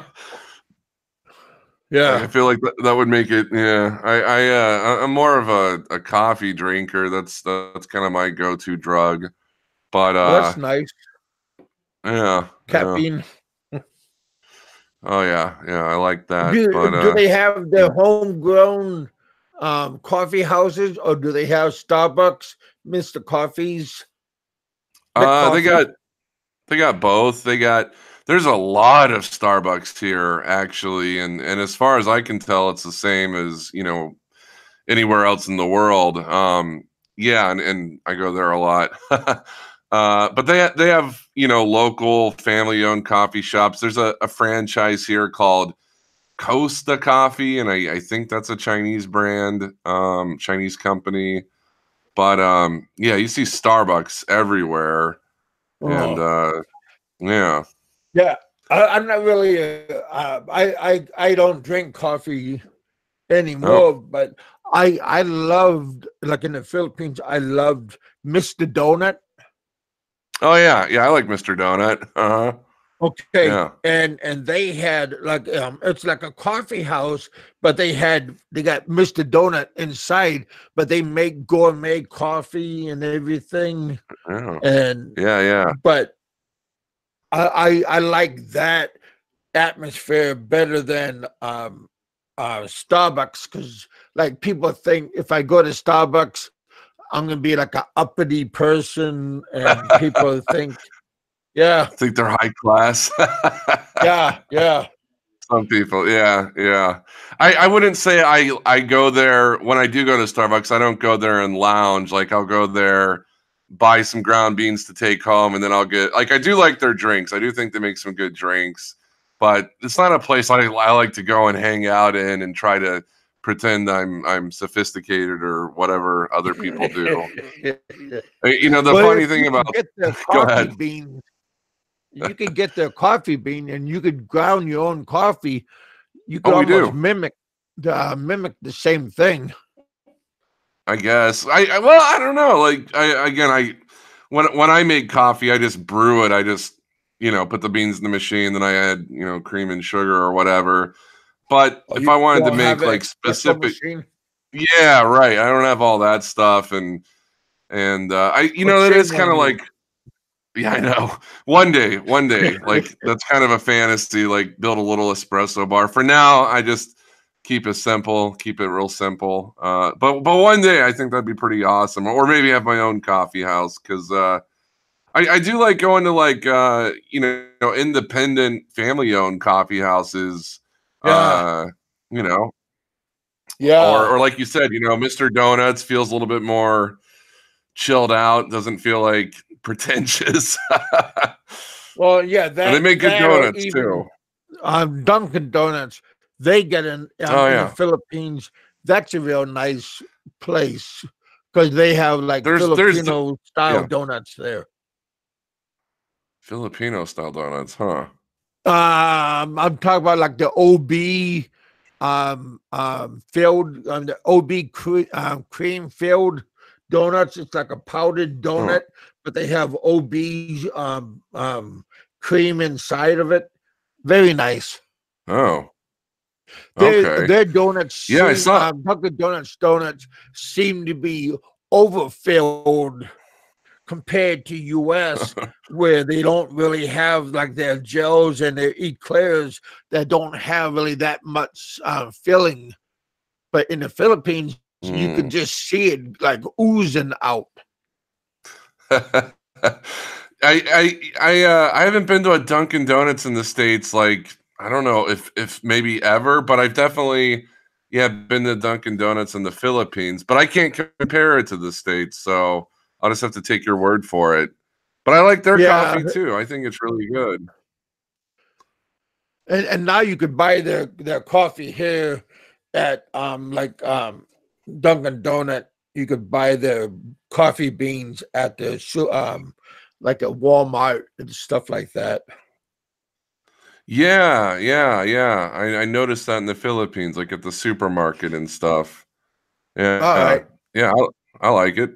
Speaker 1: yeah,
Speaker 3: I feel like that would make it. Yeah, I'm more of a coffee drinker. That's kind of my go-to drug. But
Speaker 1: that's nice.
Speaker 3: Yeah,
Speaker 1: caffeine.
Speaker 3: Yeah. Oh yeah, I like that.
Speaker 1: Do they have their homegrown coffee houses, or do they have Starbucks, Mr. Coffees?
Speaker 3: They got both. There's a lot of Starbucks here actually, and as far as I can tell, it's the same as anywhere else in the world. And I go there a lot. But they have local family-owned coffee shops. There's a franchise here called Costa Coffee, and I think that's a Chinese brand, Chinese company. But you see Starbucks everywhere, and
Speaker 1: I'm not really. I don't drink coffee anymore, but I loved, like in the Philippines, I loved Mr. Donut.
Speaker 3: Oh yeah, I like Mr. Donut.
Speaker 1: Okay, yeah. And they had like it's like a coffee house, but they got Mr. Donut inside, but they make gourmet coffee and everything.
Speaker 3: Oh.
Speaker 1: And but I like that atmosphere better than Starbucks, because like people think if I go to Starbucks, I'm gonna be like an uppity person, and people think. Yeah,
Speaker 3: I think they're high class.
Speaker 1: yeah.
Speaker 3: Some people, yeah. I wouldn't say I go there when I do go to Starbucks. I don't go there and lounge. Like I'll go there, buy some ground beans to take home, and then I'll get I do like their drinks. I do think they make some good drinks, but it's not a place I like to go and hang out in and try to pretend I'm sophisticated or whatever other people do. The funny thing about
Speaker 1: go ahead. Beans. You could get their coffee bean, and you could ground your own coffee. You could
Speaker 3: Oh, we
Speaker 1: almost
Speaker 3: do.
Speaker 1: mimic the same thing.
Speaker 3: I guess. Well, I don't know. Like when I make coffee, I just brew it. I just put the beans in the machine, then I add cream and sugar or whatever. But
Speaker 1: Or
Speaker 3: if
Speaker 1: you
Speaker 3: I wanted to
Speaker 1: don't have
Speaker 3: make
Speaker 1: an
Speaker 3: like
Speaker 1: espresso
Speaker 3: specific,
Speaker 1: machine.
Speaker 3: yeah, right. I don't have all that stuff, and I
Speaker 1: But
Speaker 3: that is
Speaker 1: shame
Speaker 3: kind
Speaker 1: on
Speaker 3: of
Speaker 1: you.
Speaker 3: like, yeah, I know. One day, like that's kind of a fantasy. Like build a little espresso bar. For now, I just keep it simple, keep it real simple. But one day, I think that'd be pretty awesome. Or maybe have my own coffee house because I do like going to like independent family owned coffee houses.
Speaker 1: Yeah,
Speaker 3: Uh, you know,
Speaker 1: yeah.
Speaker 3: or like you said, Mr. Donuts feels a little bit more chilled out. Doesn't feel like pretentious.
Speaker 1: Well, yeah,
Speaker 3: And they make good
Speaker 1: that or
Speaker 3: donuts too.
Speaker 1: even Dunkin' Donuts. They get
Speaker 3: Oh
Speaker 1: in the
Speaker 3: yeah.
Speaker 1: Philippines. That's a real nice place because they have like
Speaker 3: There's
Speaker 1: Filipino style
Speaker 3: yeah,
Speaker 1: donuts there.
Speaker 3: Filipino style donuts, huh?
Speaker 1: I'm talking about like the OB filled the cream filled donuts. It's like a powdered
Speaker 3: Huh.
Speaker 1: donut, but they have OB cream inside of it. Very nice.
Speaker 3: Oh,
Speaker 1: Their
Speaker 3: okay.
Speaker 1: their donuts
Speaker 3: Yeah, I
Speaker 1: seem
Speaker 3: saw.
Speaker 1: Dunkin' donuts seem to be overfilled compared to US, where they don't really have like their gels and their eclairs that don't have really that much filling. But in the Philippines, you could
Speaker 3: Hmm.
Speaker 1: just see it like oozing out.
Speaker 3: I haven't been to a Dunkin' Donuts in the States, like I don't know if maybe ever, but I've definitely been to Dunkin' Donuts in the Philippines, but I can't compare it to the States, so I'll just have to take your word for it. But I like their
Speaker 1: Yeah,
Speaker 3: coffee too. I think it's really good.
Speaker 1: and now you could buy their coffee here at Dunkin' Donut. You could buy their coffee beans at the like at Walmart and stuff like that.
Speaker 3: Yeah, yeah, yeah. I noticed that in the Philippines, like at the supermarket and stuff.
Speaker 1: All
Speaker 3: Yeah,
Speaker 1: right.
Speaker 3: yeah, I like it.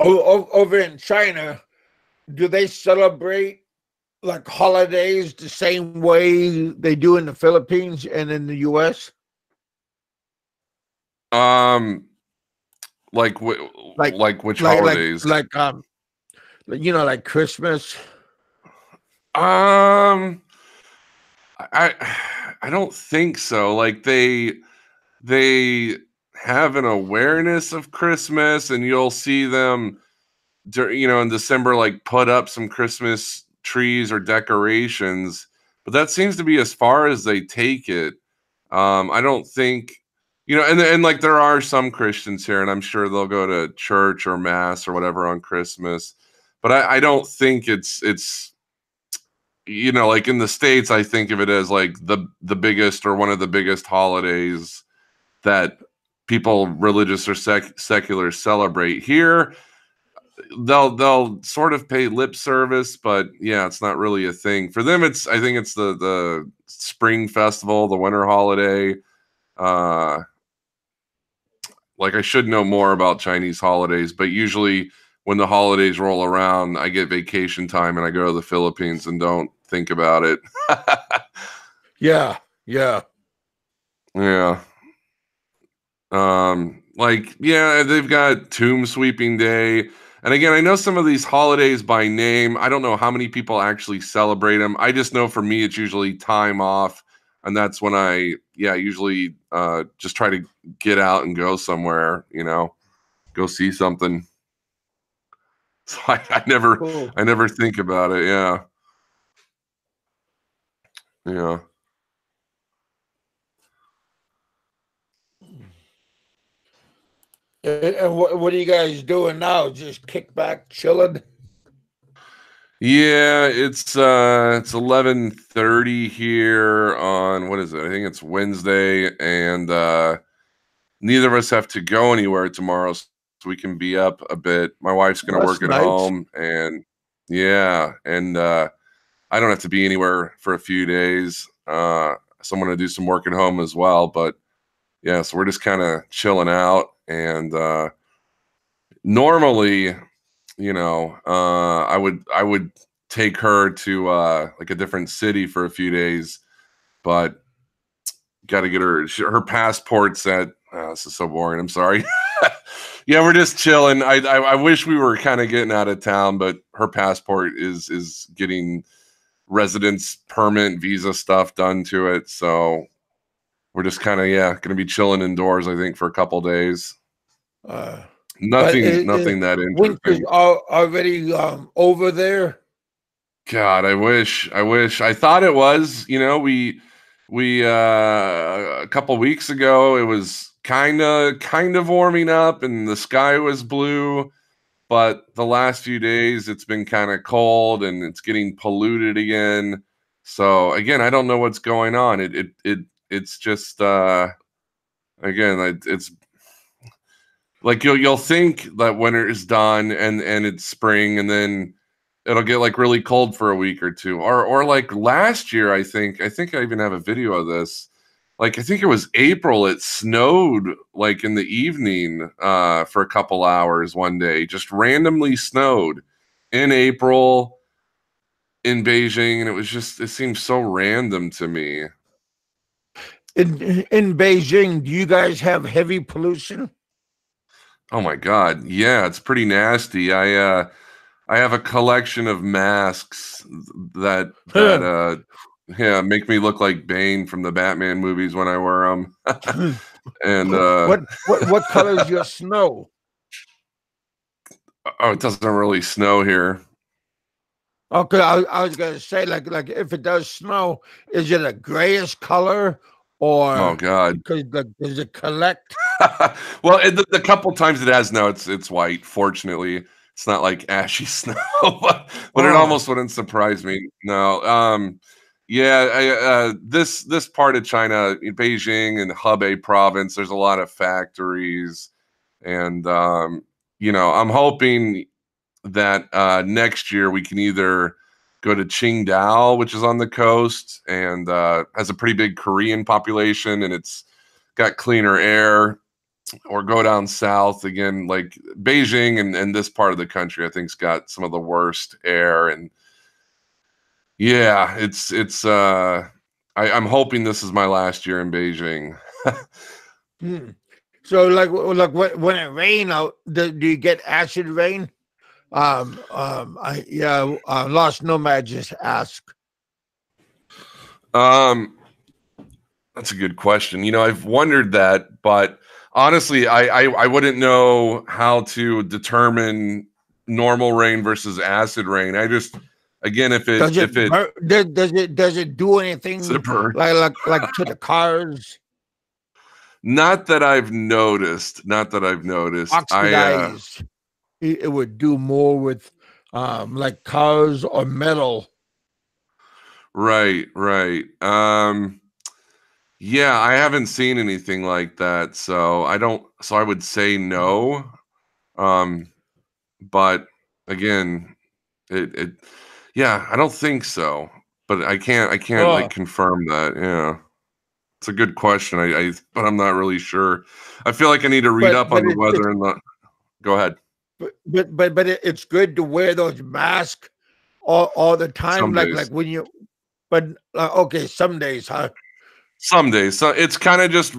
Speaker 1: Over in China, do they celebrate like holidays the same way they do in the Philippines and in the US?
Speaker 3: Um, like
Speaker 1: Like
Speaker 3: like which
Speaker 1: like like
Speaker 3: holidays?
Speaker 1: like like Christmas.
Speaker 3: Um, I don't think so. Like they have an awareness of Christmas, and you'll see them, in December, like put up some Christmas trees or decorations. But that seems to be as far as they take it. I don't think, and like there are some Christians here, and I'm sure they'll go to church or mass or whatever on Christmas. But I don't think it's like in the States, I think of it as like the biggest or one of the biggest holidays that people religious or secular celebrate. Here they'll sort of pay lip service, but yeah, it's not really a thing for them. I think it's the spring festival, the winter holiday. uh like I should know more about Chinese holidays, but usually when the holidays roll around, I get vacation time and I go to the Philippines and don't think about it.
Speaker 1: Yeah, yeah.
Speaker 3: Yeah. Like, yeah, they've got Tomb Sweeping Day. And again, I know some of these holidays by name. I don't know how many people actually celebrate them. I just know for me, it's usually time off. And that's when usually just try to get out and go somewhere, go see something. So
Speaker 1: Cool.
Speaker 3: I never think about it. Yeah. Yeah.
Speaker 1: And what are you guys doing now? Just kick back, chilling?
Speaker 3: Yeah, it's 11:30 here on, what is it? I think it's Wednesday, and neither of us have to go anywhere tomorrow, so we can be up a bit. My wife's going
Speaker 1: Well,
Speaker 3: to
Speaker 1: that's
Speaker 3: work at
Speaker 1: nice.
Speaker 3: home, and Yeah, and I don't have to be anywhere for a few days. So I'm going to do some work at home as well. But yeah, so we're just kind of chilling out. And normally, I would take her to like a different city for a few days, but got to get her passport's at. This is so boring. I'm sorry. Yeah, we're just chilling. I wish we were kind of getting out of town, but her passport is getting residence permit visa stuff done to it. So we're just kind of going to be chilling indoors. I think for a couple days.
Speaker 1: But
Speaker 3: Nothing that
Speaker 1: winter's
Speaker 3: interesting.
Speaker 1: already over there.
Speaker 3: God, I wish. I thought it was. We a couple weeks ago it was kind of warming up and the sky was blue, but the last few days it's been kind of cold and it's getting polluted again. So again, I don't know what's going on. It's just again, it's like you'll think that winter is done and it's spring, and then it'll get like really cold for a week or two. Or like last year, I think I even have a video of this. Like I think it was April, it snowed like in the evening for a couple hours one day. Just randomly snowed in April in Beijing, and it seems so random to me.
Speaker 1: In Beijing, do you guys have heavy pollution?
Speaker 3: Oh my God. Yeah, it's pretty nasty. I have a collection of masks that yeah, make me look like Bane from the Batman movies when I wear them. And
Speaker 1: what color is your snow?
Speaker 3: oh, it doesn't really snow here.
Speaker 1: Okay, I was gonna say like if it does snow, is it a grayish color or
Speaker 3: Oh God.
Speaker 1: does it collect?
Speaker 3: Well, the couple times it has snow, it's white. Fortunately, it's not like ashy snow, but it almost wouldn't surprise me. No, yeah, this part of China, in Beijing and Hebei province, there's a lot of factories, and I'm hoping that next year we can either go to Qingdao, which is on the coast and has a pretty big Korean population, and it's got cleaner air, or go down south again, like Beijing and this part of the country, I think's got some of the worst air. And yeah, I'm hoping this is my last year in Beijing.
Speaker 1: So like when it rain out, do you get acid rain? Lost Nomad just asked.
Speaker 3: That's a good question. I've wondered that, but honestly, I wouldn't know how to determine normal rain versus acid rain. I just, again,
Speaker 1: does it do anything like to the cars?
Speaker 3: Not that I've noticed.
Speaker 1: Oxidized. It would do more with like cars or metal.
Speaker 3: Right. Yeah, I haven't seen anything like that, so I would say no. But again, yeah, I don't think so. But I can't like confirm that. Yeah. It's a good question. But I'm not really sure. I feel like I need to read up on the weather and go ahead.
Speaker 1: But it's good to wear those masks all the time.
Speaker 3: Some days.
Speaker 1: Like when you, but okay, some days, huh?
Speaker 3: Some days. So it's kind of just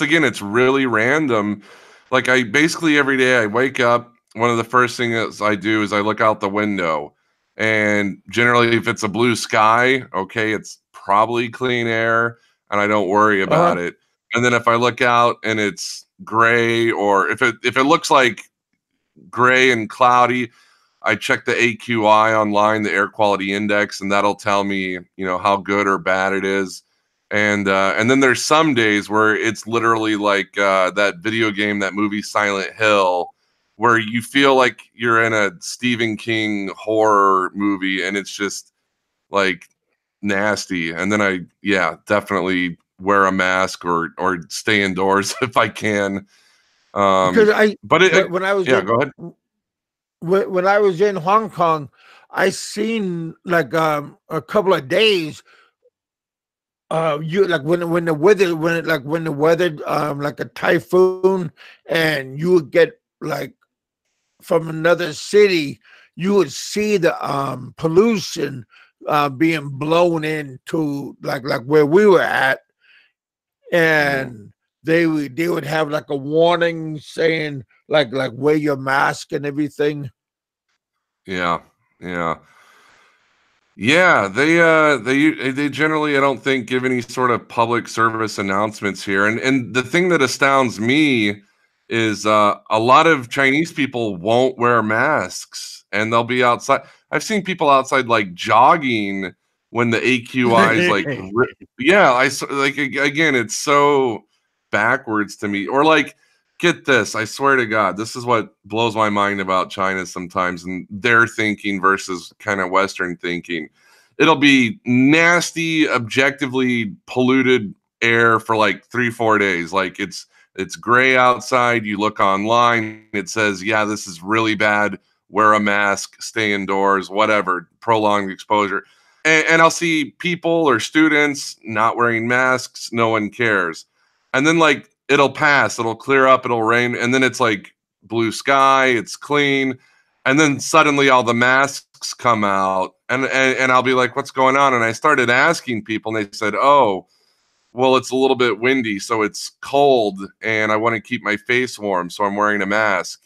Speaker 3: again, it's really random. Like I basically every day I wake up, one of the first things I do is I look out the window. And generally if it's a blue sky, okay, it's probably clean air and I don't worry about it. And then if I look out and it's gray, or if it looks like gray and cloudy, I check the AQI online, the air quality index, and that'll tell me, how good or bad it is. And then there's some days where it's literally like that video game, that movie Silent Hill, where you feel like you're in a Stephen King horror movie and it's just like nasty. And then I definitely wear a mask or stay indoors if I can.
Speaker 1: Because
Speaker 3: go ahead.
Speaker 1: when I was in Hong Kong, I seen like a couple of days. You like when the weather when the weather like a typhoon, and you would get like from another city, you would see the pollution being blown into like where we were at,
Speaker 3: Mm,
Speaker 1: and they would have like a warning saying like wear your mask and everything.
Speaker 3: yeah, yeah. Yeah, they generally, I don't think, give any sort of public service announcements here. And the thing that astounds me is a lot of Chinese people won't wear masks and they'll be outside. I've seen people outside like jogging when the AQI is like yeah, like again, it's so backwards to me. Or like get this, I swear to God, this is what blows my mind about China sometimes and their thinking versus kind of Western thinking. It'll be nasty, objectively polluted air for like 3, 4 days. Like it's gray outside. You look online, it says, yeah, this is really bad. Wear a mask, stay indoors, whatever, prolonged exposure. And I'll see people or students not wearing masks. No one cares. And then like it'll pass, it'll clear up, it'll rain, and then it's like blue sky, it's clean, and then suddenly all the masks come out, and I'll be like, what's going on? And I started asking people, and they said, oh, well, it's a little bit windy, so it's cold, and I want to keep my face warm, so I'm wearing a mask.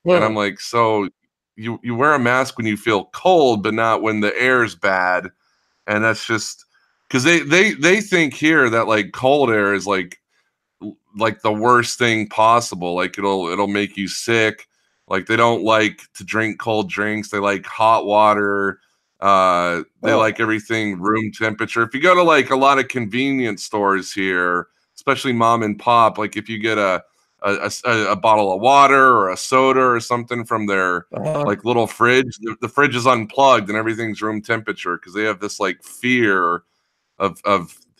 Speaker 3: And I'm
Speaker 1: Huh.
Speaker 3: like, so you wear a mask when you feel cold, but not when the air's bad, and that's just because they think here that like cold air is like the worst thing possible. Like it'll make you sick. Like they don't like to drink cold drinks. They like hot water. They like
Speaker 1: Oh,
Speaker 3: everything room temperature. If you go to like a lot of convenience stores here, especially mom and pop, like if you get a bottle of water or a soda or something from their
Speaker 1: uh-huh.
Speaker 3: like little fridge, the fridge is unplugged and everything's room temperature because they have this like fear of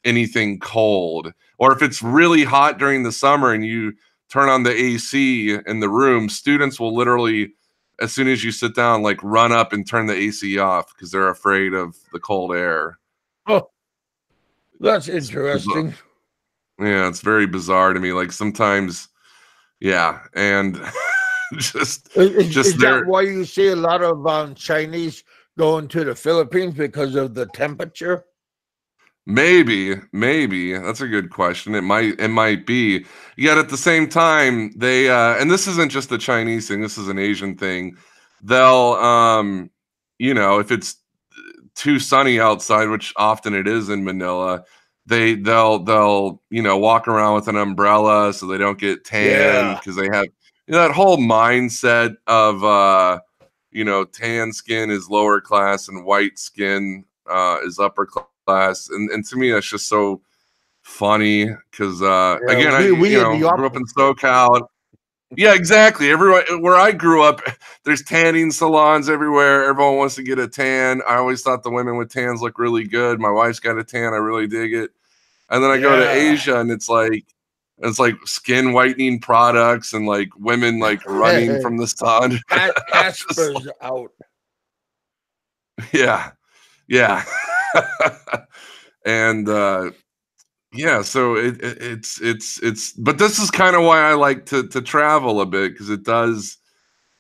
Speaker 3: anything cold. Or if it's really hot during the summer and you turn on the AC in the room, students will literally, as soon as you sit down, like run up and turn the AC off because they're afraid of the cold air.
Speaker 1: Oh, that's
Speaker 3: It's bizarre.
Speaker 1: interesting.
Speaker 3: Yeah, it's very bizarre to me. Like sometimes, yeah, and just
Speaker 1: Is that
Speaker 3: there.
Speaker 1: why you see a lot of Chinese going to the Philippines because of the temperature?
Speaker 3: Maybe that's a good question. It might be. Yet at the same time, they and this isn't just a Chinese thing. This is an Asian thing. They'll if it's too sunny outside, which often it is in Manila, they'll walk around with an umbrella so they don't get tan
Speaker 1: Yeah.
Speaker 3: because they have that whole mindset of tan skin is lower class and white skin is upper class, and to me that's just so funny because
Speaker 1: Yeah,
Speaker 3: again, I
Speaker 1: we are the
Speaker 3: grew up in
Speaker 1: opposite.
Speaker 3: SoCal. Yeah, exactly. Everyone where I grew up, there's tanning salons everywhere. Everyone wants to get a tan. I always thought the women with tans look really good. My wife's got a tan. I really dig it. And then I go to
Speaker 1: Yeah.
Speaker 3: Asia and it's like skin whitening products and like women like running from the sun. Just
Speaker 1: Casper's out.
Speaker 3: yeah. Yeah. And yeah, so it's but this is kind of why I like to travel a bit because it does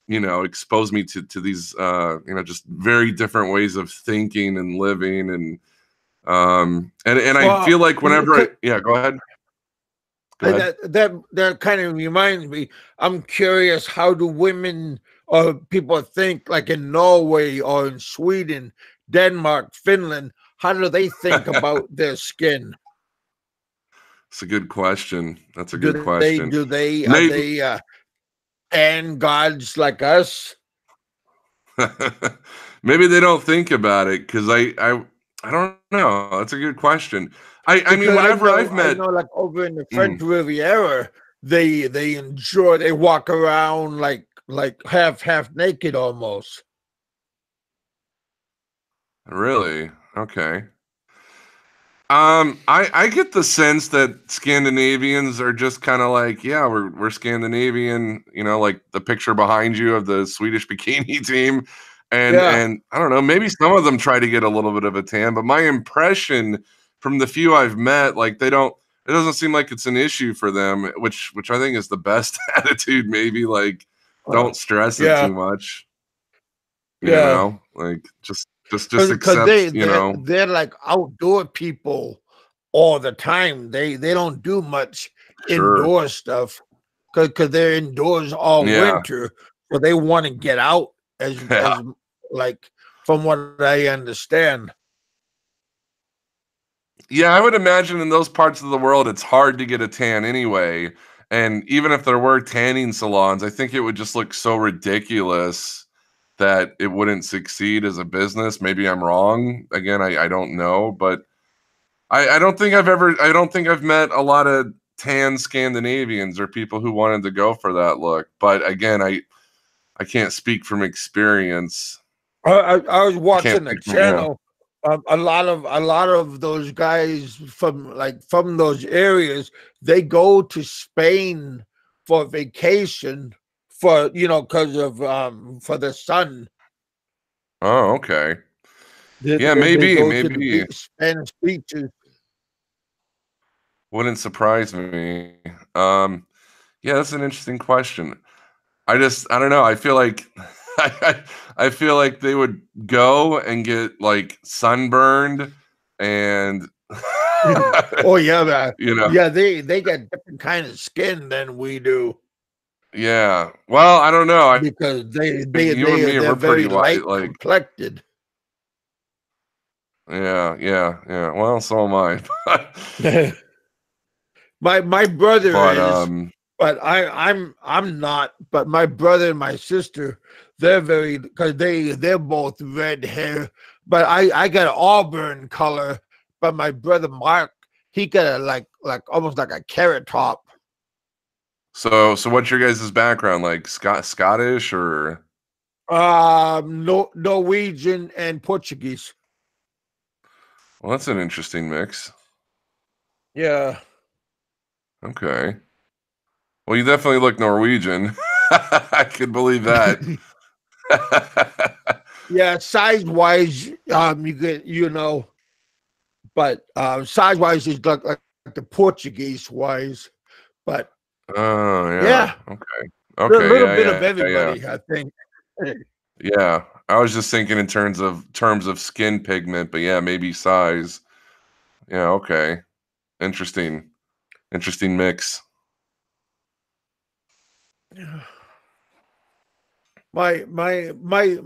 Speaker 3: expose me to these just very different ways of thinking and living and I feel
Speaker 1: Well,
Speaker 3: like yeah, go ahead.
Speaker 1: that kind of reminds me. I'm curious, how do women or people think, like in Norway or in Sweden, Denmark, Finland? How do they think about their skin?
Speaker 3: It's a good question. That's a good
Speaker 1: Do they
Speaker 3: question.
Speaker 1: do they are
Speaker 3: Maybe
Speaker 1: they and gods like us?
Speaker 3: maybe they don't think about it because I don't know. That's a good question. I mean,
Speaker 1: Because
Speaker 3: whenever I've
Speaker 1: I
Speaker 3: met
Speaker 1: know, like over in the French
Speaker 3: mm,
Speaker 1: Riviera, they enjoy. They walk around like half naked almost.
Speaker 3: really okay. I get the sense that Scandinavians are just kind of like, yeah, we're Scandinavian, like the picture behind you of the Swedish bikini team. And I don't know, maybe some of them try to get a little bit of a tan, but my impression from the few I've met, like it doesn't seem like it's an issue for them, which I think is the best attitude. Maybe like don't stress it
Speaker 1: Yeah.
Speaker 3: too much,
Speaker 1: Yeah.
Speaker 3: like just
Speaker 1: Because
Speaker 3: accept,
Speaker 1: they're like outdoor people all the time. They don't do much
Speaker 3: sure,
Speaker 1: indoor stuff because they're indoors all
Speaker 3: yeah,
Speaker 1: winter, so they want to get out
Speaker 3: yeah.
Speaker 1: as like from what I understand.
Speaker 3: Yeah, I would imagine in those parts of the world, it's hard to get a tan anyway. And even if there were tanning salons, I think it would just look so ridiculous that it wouldn't succeed as a business. Maybe I'm wrong. Again, I don't know, but I don't think I don't think I've met a lot of tan Scandinavians or people who wanted to go for that look. But again, I can't speak from experience.
Speaker 1: I was
Speaker 3: I can't
Speaker 1: watching the
Speaker 3: speak from, yeah.
Speaker 1: channel. A lot of those guys from those areas, they go to Spain for vacation for because of for the sun.
Speaker 3: Oh, okay.
Speaker 1: They,
Speaker 3: Yeah,
Speaker 1: they
Speaker 3: maybe,
Speaker 1: go to the
Speaker 3: maybe.
Speaker 1: Spanish beaches.
Speaker 3: Wouldn't surprise me. Yeah, that's an interesting question. I don't know. I feel like I feel like they would go and get like sunburned and
Speaker 1: Oh yeah, man.
Speaker 3: you know,
Speaker 1: Yeah, they got different kind of skin than we do
Speaker 3: yeah. Well, I don't know.
Speaker 1: because
Speaker 3: You and me,
Speaker 1: they're
Speaker 3: we're pretty
Speaker 1: very
Speaker 3: white.
Speaker 1: light
Speaker 3: Like,
Speaker 1: complected.
Speaker 3: yeah. Well, so am I.
Speaker 1: My brother
Speaker 3: But
Speaker 1: is, but I'm not. But my brother and my sister, they're very because they're both red hair. But I got an auburn color. But my brother Mark, he got a like almost like a carrot top.
Speaker 3: so what's your guys' background? Like Scottish or
Speaker 1: No, Norwegian and Portuguese.
Speaker 3: well, that's an interesting mix.
Speaker 1: Yeah.
Speaker 3: Okay. Well, you definitely look Norwegian. I could believe that.
Speaker 1: Yeah, size wise, you get but size wise is like the Portuguese wise, but
Speaker 3: Oh, yeah.
Speaker 1: yeah,
Speaker 3: Okay.
Speaker 1: a
Speaker 3: Okay.
Speaker 1: little
Speaker 3: Yeah,
Speaker 1: bit of
Speaker 3: yeah.
Speaker 1: everybody, I think.
Speaker 3: Yeah. I was just thinking in terms of skin pigment, but yeah, maybe size. Yeah, okay. Interesting. Interesting mix.
Speaker 1: My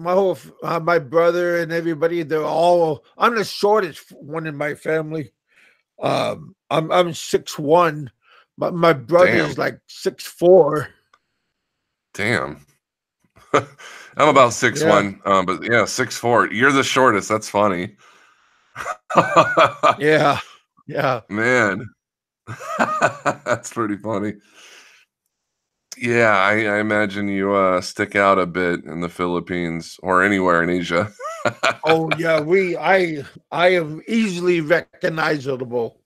Speaker 1: whole my brother and everybody, they're all. I'm the shortest one in my family. I'm 6'1", but my brother
Speaker 3: Damn.
Speaker 1: is like 6'4".
Speaker 3: Damn. I'm about six
Speaker 1: Yeah,
Speaker 3: one, but yeah, 6'4". You're the shortest. That's funny.
Speaker 1: yeah, yeah.
Speaker 3: Man. That's pretty funny. Yeah, I imagine you stick out a bit in the Philippines or anywhere in Asia.
Speaker 1: Oh yeah, I am easily recognizable.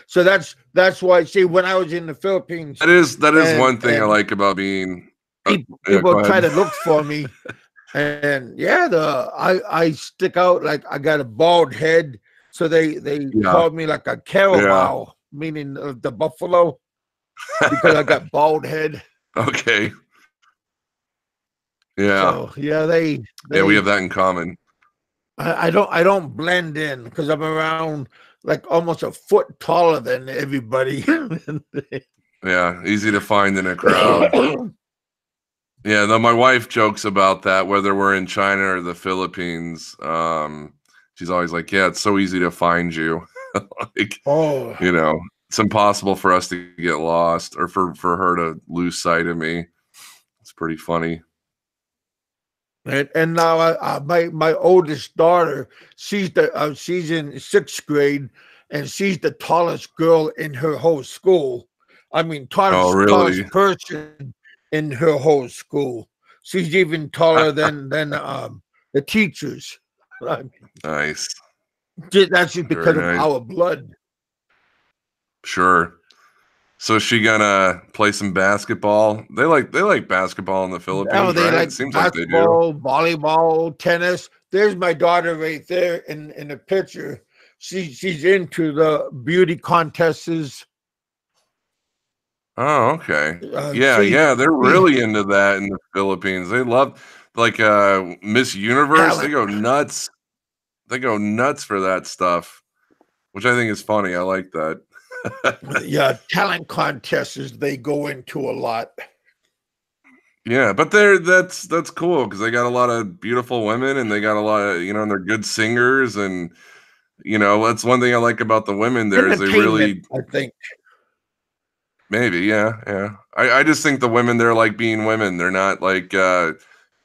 Speaker 1: So that's why. See, when I was in the Philippines,
Speaker 3: That is
Speaker 1: and
Speaker 3: one thing I like about being. Yeah,
Speaker 1: people
Speaker 3: go
Speaker 1: try
Speaker 3: ahead.
Speaker 1: to look for me, and yeah, I stick out like I got a bald head, so they
Speaker 3: Yeah,
Speaker 1: called me like a
Speaker 3: yeah.
Speaker 1: caramel, meaning the buffalo, because I got bald head.
Speaker 3: Okay. Yeah,
Speaker 1: So yeah,
Speaker 3: yeah. We have
Speaker 1: they
Speaker 3: that in common.
Speaker 1: I don't blend in because I'm around like almost a foot taller than everybody.
Speaker 3: Yeah, easy to find in a crowd. Yeah, though my wife jokes about that, whether we're in China or the Philippines. She's always like, "Yeah, it's so easy to find you." Like,
Speaker 1: Oh,
Speaker 3: it's impossible for us to get lost or for her to lose sight of me. It's pretty funny.
Speaker 1: and now my oldest daughter, she's in sixth grade, and she's the tallest girl in her whole school. I mean,
Speaker 3: Oh, really?
Speaker 1: tallest person in her whole school. She's even taller than the teachers. I mean,
Speaker 3: Nice.
Speaker 1: that's just
Speaker 3: Very
Speaker 1: because of
Speaker 3: nice.
Speaker 1: our blood.
Speaker 3: Sure. So is she gonna play some basketball? They like basketball in the
Speaker 1: Oh,
Speaker 3: Philippines,
Speaker 1: they
Speaker 3: right?
Speaker 1: like
Speaker 3: It seems like they do.
Speaker 1: basketball, volleyball, tennis. There's my daughter right there in the picture. She's into the beauty contests.
Speaker 3: Oh, okay.
Speaker 1: Uh,
Speaker 3: Yeah,
Speaker 1: she
Speaker 3: yeah, they're
Speaker 1: she
Speaker 3: really into that in the Philippines. They love like Miss Universe. They
Speaker 1: talent.
Speaker 3: go nuts. They go nuts for that stuff, which I think is funny. I like that.
Speaker 1: Yeah, talent contests they go into a lot.
Speaker 3: Yeah, but that's cool because they got a lot of beautiful women and they got a lot of, and they're good singers and that's one thing I like about the women there is they
Speaker 1: Entertainment,
Speaker 3: really
Speaker 1: I think.
Speaker 3: maybe, yeah, yeah. I just think the women there like being women. They're not like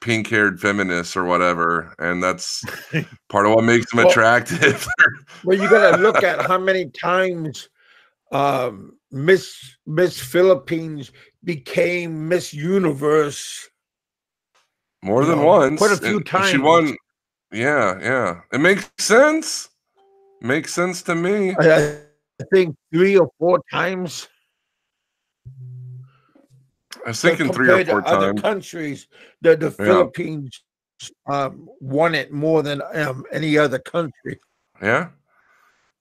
Speaker 3: pink-haired feminists or whatever, and that's part of what makes them
Speaker 1: Well,
Speaker 3: attractive.
Speaker 1: well, you got to look at how many times Miss Philippines became Miss Universe.
Speaker 3: More than once,
Speaker 1: Quite a few
Speaker 3: and she
Speaker 1: times.
Speaker 3: won. Yeah, yeah. It makes sense. Makes sense to me.
Speaker 1: I think 3 or 4 times.
Speaker 3: I was thinking 3 or
Speaker 1: Compared
Speaker 3: 4
Speaker 1: to other
Speaker 3: times.
Speaker 1: countries, the
Speaker 3: Yeah,
Speaker 1: Philippines won it more than any other country.
Speaker 3: yeah.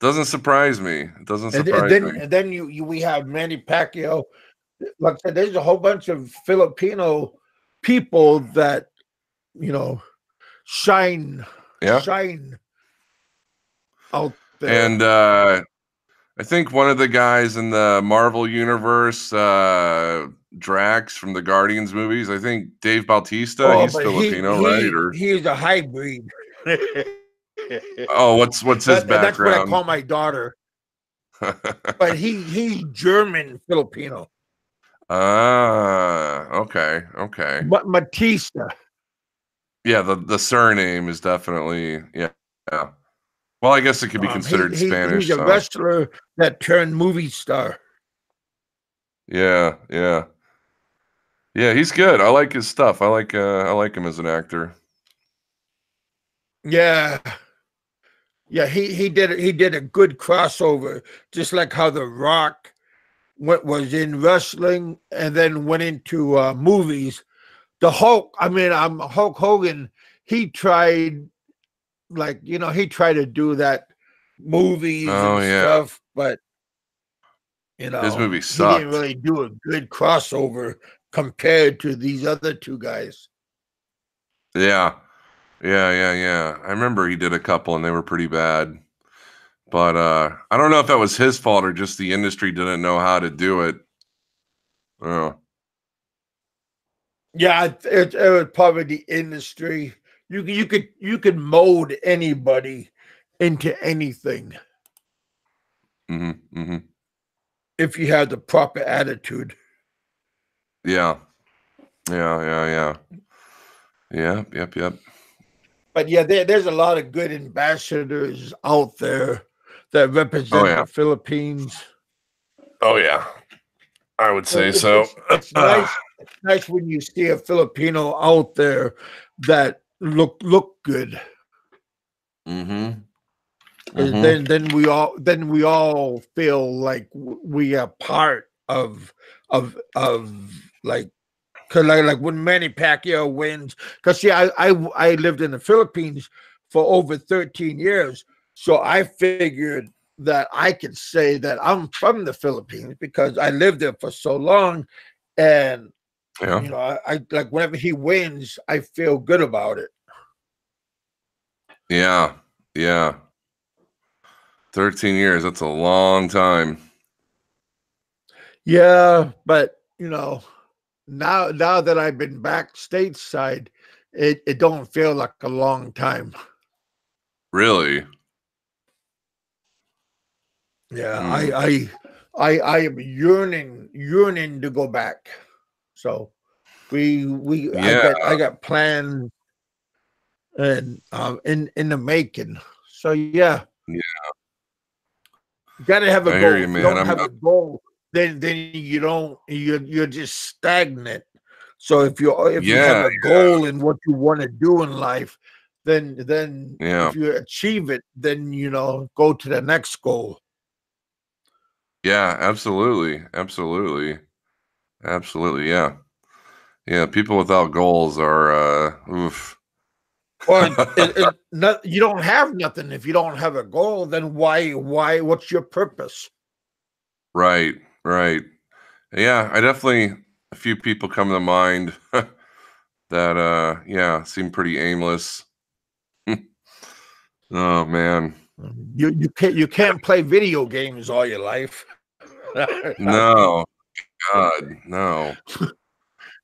Speaker 3: Doesn't surprise me. It doesn't
Speaker 1: And
Speaker 3: surprise me.
Speaker 1: then we have Manny Pacquiao. Like I said, there's a whole bunch of Filipino people that shine
Speaker 3: Yeah.
Speaker 1: out there.
Speaker 3: And I think one of the guys in the Marvel universe, Drax from the Guardians movies, I think Dave Bautista,
Speaker 1: Oh,
Speaker 3: he's
Speaker 1: but
Speaker 3: Filipino, right? Or
Speaker 1: he's a hybrid.
Speaker 3: oh, what's his
Speaker 1: That's what I
Speaker 3: background?
Speaker 1: call my daughter. But he's German Filipino.
Speaker 3: Ah, okay, okay.
Speaker 1: But Batista.
Speaker 3: Yeah, the surname is definitely yeah. Well, I guess it could be considered
Speaker 1: He's
Speaker 3: Spanish,
Speaker 1: a
Speaker 3: so
Speaker 1: wrestler that turned movie star.
Speaker 3: yeah, yeah. Yeah, he's good. I like his stuff. I like him as an actor.
Speaker 1: Yeah. Yeah, he did a good crossover, just like how The Rock was in wrestling and then went into movies. The Hulk, Hulk Hogan, he tried he tried to do that movies
Speaker 3: Oh
Speaker 1: and
Speaker 3: yeah.
Speaker 1: stuff, but
Speaker 3: His movie
Speaker 1: he didn't
Speaker 3: sucked.
Speaker 1: really do a good crossover compared to these other two guys.
Speaker 3: Yeah. Yeah, yeah, yeah. I remember he did a couple and they were pretty bad. But I don't know if that was his fault or just the industry didn't know how to do it. Oh.
Speaker 1: Yeah, it was probably the industry. You could mold anybody into anything
Speaker 3: Mm-hmm. Mm-hmm.
Speaker 1: if you have the proper attitude.
Speaker 3: Yeah. Yeah, yeah, yeah. Yep, yep, yep.
Speaker 1: But yeah, there's a lot of good ambassadors out there that
Speaker 3: Oh
Speaker 1: represent
Speaker 3: yeah.
Speaker 1: the Philippines.
Speaker 3: Oh yeah. I would say so.
Speaker 1: It's nice. It's nice when you see a Filipino out there that look good.
Speaker 3: Mm-hmm.
Speaker 1: 'Cause
Speaker 3: Mm-hmm.
Speaker 1: then we all feel like we are part of like. Cause like when Manny Pacquiao wins, cause see, I lived in the Philippines for over 13 years, so I figured that I could say that I'm from the Philippines because I lived there for so long, and
Speaker 3: Yeah.
Speaker 1: I like whenever he wins, I feel good about it.
Speaker 3: Yeah. Yeah. 13 years, that's a long time.
Speaker 1: Yeah, but now that I've been back stateside, it don't feel like a long time.
Speaker 3: Really?
Speaker 1: Yeah,
Speaker 3: Hmm.
Speaker 1: I am yearning to go back. So
Speaker 3: Yeah.
Speaker 1: I got plans and in the making. So yeah,
Speaker 3: Yeah.
Speaker 1: you gotta have a
Speaker 3: I hear
Speaker 1: goal.
Speaker 3: you,
Speaker 1: If you
Speaker 3: man.
Speaker 1: don't have a goal, then you don't you're just stagnant. So if you have
Speaker 3: Yeah,
Speaker 1: a goal in what you want to do in life, then
Speaker 3: yeah.
Speaker 1: if you achieve it, then go to the next goal.
Speaker 3: Yeah, absolutely. Absolutely. Absolutely. Yeah. Yeah. People without goals are, oof.
Speaker 1: Well, not, you don't have nothing if you don't have a goal. Then what's your purpose?
Speaker 3: Right. Right. Yeah. I definitely, a few people come to mind that, yeah, seem pretty aimless. Oh, man.
Speaker 1: You can't play video games all your life. I mean,
Speaker 3: No, God, no.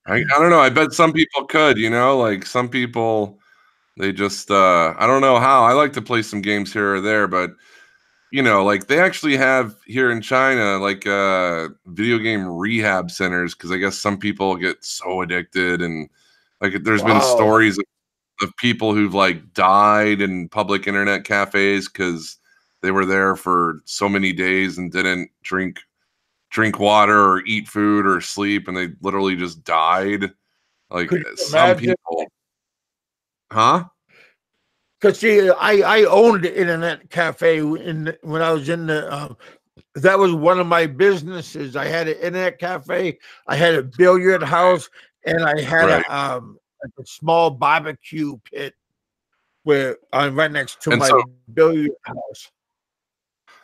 Speaker 3: I don't know. I bet some people could, like some people, they just, I don't know how. I like to play some games here or there, but like they actually have here in China, like video game rehab centers, because I guess some people get so addicted, and like there's been
Speaker 1: wow.
Speaker 3: stories of people who've like died in public internet cafes because they were there for so many days and didn't drink water or eat food or sleep, and they literally just died. Like
Speaker 1: Could you
Speaker 3: some
Speaker 1: imagine?
Speaker 3: people, huh?
Speaker 1: Because see, I owned an internet cafe when I was in the. That was one of my businesses. I had an internet cafe. I had a billiard house, and I had
Speaker 3: Right.
Speaker 1: like a small barbecue pit where I'm right next to
Speaker 3: And
Speaker 1: my
Speaker 3: so
Speaker 1: billiard house.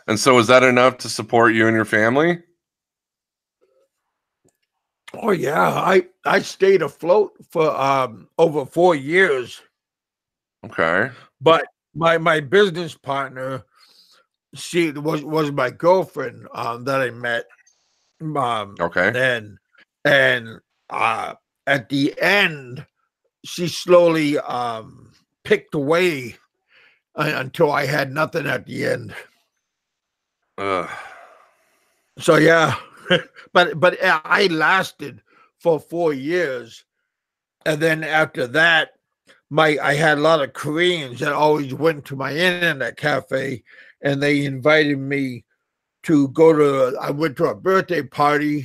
Speaker 3: is that enough to support you and your family?
Speaker 1: Oh yeah, I stayed afloat for over 4 years.
Speaker 3: Okay.
Speaker 1: But my business partner, she was my girlfriend that I met.
Speaker 3: Okay.
Speaker 1: And at the end, she slowly picked away until I had nothing at the end.
Speaker 3: Ugh.
Speaker 1: So yeah, but I lasted for 4 years, and then after that, I had a lot of Koreans that always went to my internet cafe, and they invited me to go to. I went to a birthday party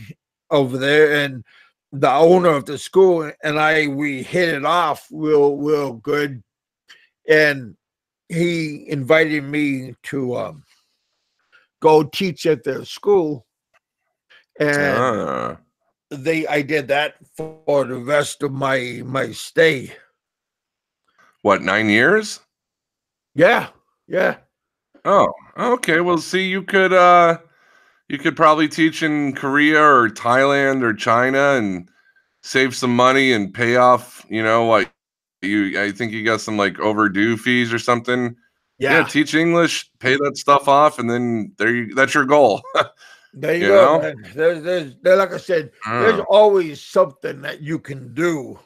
Speaker 1: over there, and the owner of the school and we hit it off real good, and he invited me to go teach at their school, and
Speaker 3: Ah.
Speaker 1: I did that for the rest of my stay.
Speaker 3: What, 9 years?
Speaker 1: Yeah, yeah,
Speaker 3: Oh, okay. Well, see, you could probably teach in Korea or Thailand or China and save some money and pay off, like I think you got some like overdue fees or something. Yeah,
Speaker 1: yeah.
Speaker 3: teach English, pay that stuff off, and then that's your goal.
Speaker 1: There you
Speaker 3: you
Speaker 1: go,
Speaker 3: know?
Speaker 1: man. There, like I said, there's
Speaker 3: Yeah.
Speaker 1: always something that you can do.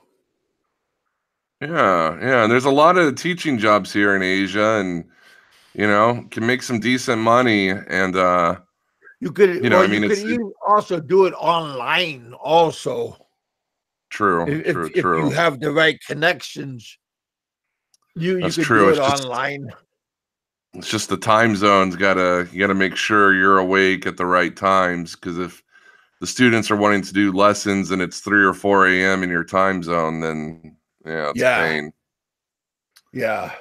Speaker 3: Yeah, yeah. And there's a lot of teaching jobs here in Asia, and can make some decent money. And I
Speaker 1: You
Speaker 3: mean,
Speaker 1: could
Speaker 3: it's
Speaker 1: even also do it online also.
Speaker 3: true,
Speaker 1: If
Speaker 3: true,
Speaker 1: if you
Speaker 3: true.
Speaker 1: have the right connections, you
Speaker 3: That's
Speaker 1: could
Speaker 3: true.
Speaker 1: do it
Speaker 3: It's just
Speaker 1: online.
Speaker 3: it's just the time zones you gotta make sure you're awake at the right times, because if the students are wanting to do lessons and it's 3 or 4 a.m. in your time zone, then yeah, it's a
Speaker 1: Yeah,
Speaker 3: pain.
Speaker 1: yeah. I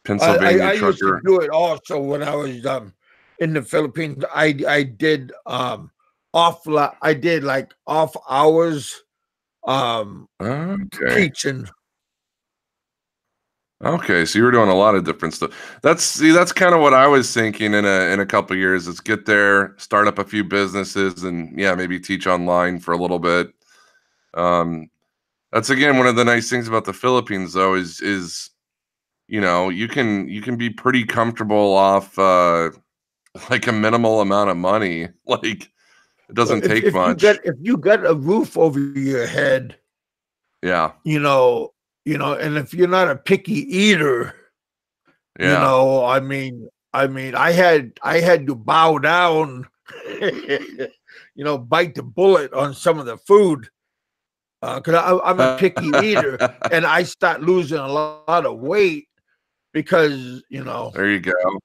Speaker 3: Pennsylvania
Speaker 1: used to
Speaker 3: trucker.
Speaker 1: do it also when I was in the Philippines. I did I did like off hours
Speaker 3: Okay.
Speaker 1: teaching.
Speaker 3: Okay, so you were doing a lot of different stuff. That's kind of what I was thinking in a couple years. Is get there, start up a few businesses, and yeah, maybe teach online for a little bit. Um, that's again one of the nice things about the Philippines, though, is you can be pretty comfortable off like a minimal amount of money. Like it
Speaker 1: Well,
Speaker 3: doesn't take much.
Speaker 1: if you got a roof over your head,
Speaker 3: Yeah,
Speaker 1: you know, and if you're not a picky eater,
Speaker 3: yeah.
Speaker 1: I had to bow down, bite the bullet on some of the food because I'm a picky eater, and I start losing a lot of weight because
Speaker 3: There you go.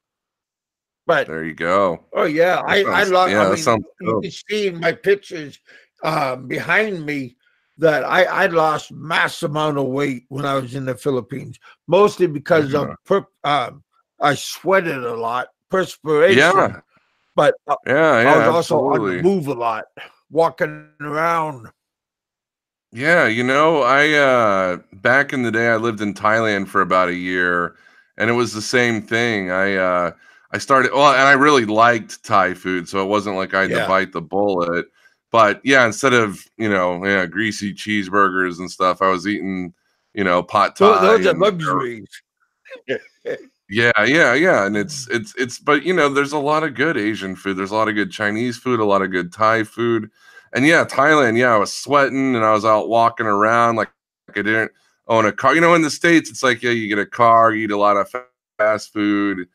Speaker 1: But
Speaker 3: There you go.
Speaker 1: oh yeah, I lost. I
Speaker 3: That
Speaker 1: mean,
Speaker 3: sounds
Speaker 1: you
Speaker 3: good.
Speaker 1: can see in my pictures behind me that I lost mass amount of weight when I was in the Philippines, mostly because of
Speaker 3: Yeah.
Speaker 1: I sweated a lot, perspiration.
Speaker 3: Yeah.
Speaker 1: but
Speaker 3: Yeah,
Speaker 1: I
Speaker 3: yeah,
Speaker 1: was also on the
Speaker 3: absolutely.
Speaker 1: move a lot, walking around.
Speaker 3: Yeah, I back in the day I lived in Thailand for about a year and it was the same thing. I started well, and I really liked Thai food, so it wasn't like I had to
Speaker 1: Yeah,
Speaker 3: bite the bullet. But yeah, instead of, yeah, greasy cheeseburgers and stuff, I was eating, pot thai
Speaker 1: those are
Speaker 3: and
Speaker 1: luxuries.
Speaker 3: yeah, yeah, yeah, and but there's a lot of good Asian food. There's a lot of good Chinese food, a lot of good Thai food, and yeah, Thailand. Yeah, I was sweating and I was out walking around like I didn't own a car. In the States, it's like, yeah, you get a car, you eat a lot of fast food,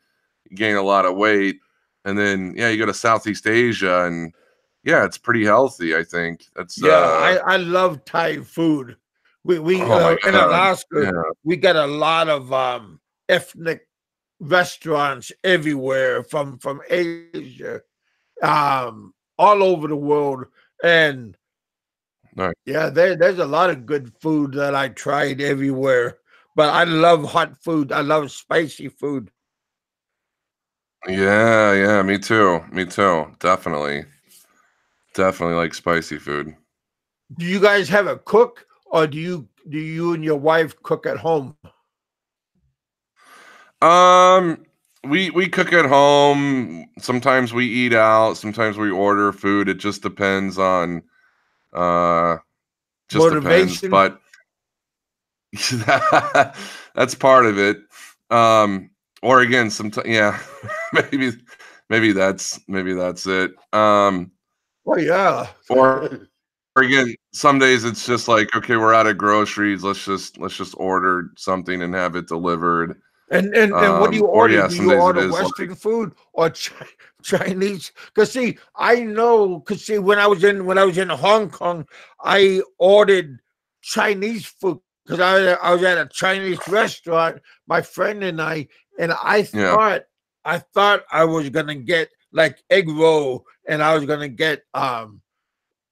Speaker 3: you gain a lot of weight, and then yeah, you go to Southeast Asia and yeah, it's pretty healthy. I think that's
Speaker 1: Yeah, I love Thai food. We
Speaker 3: oh my
Speaker 1: in
Speaker 3: god,
Speaker 1: Alaska,
Speaker 3: yeah,
Speaker 1: we got a lot of ethnic restaurants everywhere from Asia, all over the world. And
Speaker 3: nice.
Speaker 1: yeah, there's a lot of good food that I tried everywhere. But I love hot food. I love spicy food.
Speaker 3: Yeah, yeah, me too, definitely like spicy food.
Speaker 1: Do you guys have a cook, or do you and your wife cook at home?
Speaker 3: Um, we cook at home. Sometimes we eat out. Sometimes we order food. It just depends on uh just depends.
Speaker 1: Motivation?
Speaker 3: But that's part of it. Or again, sometimes yeah, maybe maybe that's it.
Speaker 1: Oh yeah.
Speaker 3: Or again, some days it's just like, okay, we're out of groceries. Let's just order something and have it delivered.
Speaker 1: And what do you
Speaker 3: Or
Speaker 1: order?
Speaker 3: yeah,
Speaker 1: Do
Speaker 3: some
Speaker 1: you
Speaker 3: days it
Speaker 1: order
Speaker 3: is like
Speaker 1: Western food or Chinese? Because see, I know. Because see, when I was in Hong Kong, I ordered Chinese food because I was at a Chinese restaurant. My friend and I
Speaker 3: yeah.
Speaker 1: thought I was gonna get like egg roll, and I was gonna get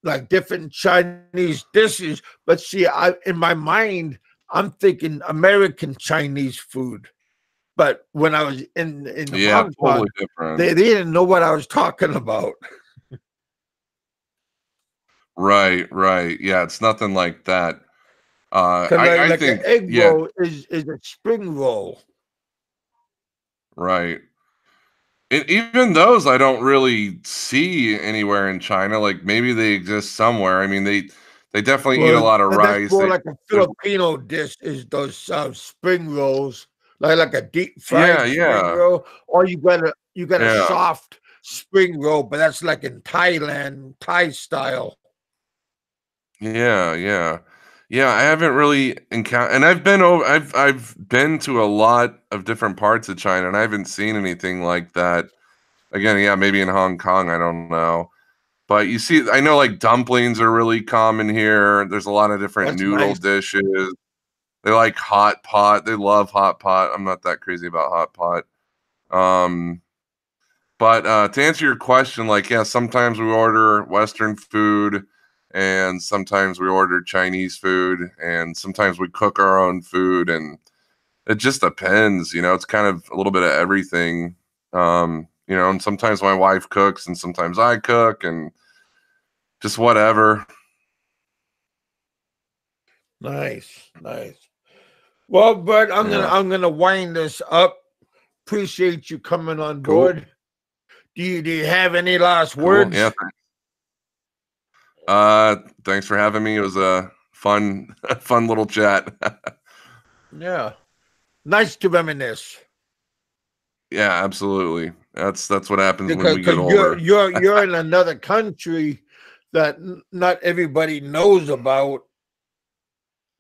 Speaker 1: like different Chinese dishes. But see, I in my mind, I'm thinking American Chinese food. But when I was in
Speaker 3: Yeah,
Speaker 1: Hong
Speaker 3: totally
Speaker 1: Kong,
Speaker 3: different.
Speaker 1: they didn't know what I was talking about.
Speaker 3: Right, right. Yeah, it's nothing like that.
Speaker 1: Because
Speaker 3: I
Speaker 1: like an
Speaker 3: think
Speaker 1: egg
Speaker 3: yeah,
Speaker 1: roll is a spring roll.
Speaker 3: right. And even those I don't really see anywhere in China. Like maybe they exist somewhere. I mean, they definitely eat a
Speaker 1: Well,
Speaker 3: lot of
Speaker 1: that's
Speaker 3: rice.
Speaker 1: more
Speaker 3: They
Speaker 1: like a
Speaker 3: there's
Speaker 1: Filipino dish. Is those spring rolls like a deep
Speaker 3: yeah,
Speaker 1: fried spring
Speaker 3: yeah,
Speaker 1: roll, or you got a
Speaker 3: yeah,
Speaker 1: soft spring roll, but that's like in Thailand, Thai style.
Speaker 3: yeah, yeah. Yeah, I haven't really encountered, and I've been to a lot of different parts of China, and I haven't seen anything like that. Again, yeah, maybe in Hong Kong, I don't know. But you see, I know like dumplings are really common here. There's a lot of different
Speaker 1: That's
Speaker 3: noodle
Speaker 1: nice.
Speaker 3: dishes. They like hot pot. They love hot pot. I'm not that crazy about hot pot. Um, but to answer your question, like, yeah, sometimes we order Western food and sometimes we order Chinese food and sometimes we cook our own food and it just depends, it's kind of a little bit of everything. And sometimes my wife cooks and sometimes I cook and just whatever.
Speaker 1: Nice, nice. Well, Bert, I'm gonna
Speaker 3: Yeah.
Speaker 1: I'm gonna wind this up. Appreciate you coming on
Speaker 3: Cool.
Speaker 1: board. Do you have any last
Speaker 3: Cool.
Speaker 1: words?
Speaker 3: Yeah. Uh, Thanks for having me. It was a fun, fun little chat.
Speaker 1: Yeah. Nice to reminisce.
Speaker 3: Yeah, absolutely. That's what happens when
Speaker 1: Because
Speaker 3: we get
Speaker 1: you're
Speaker 3: older.
Speaker 1: you're you're in another country that not everybody knows about.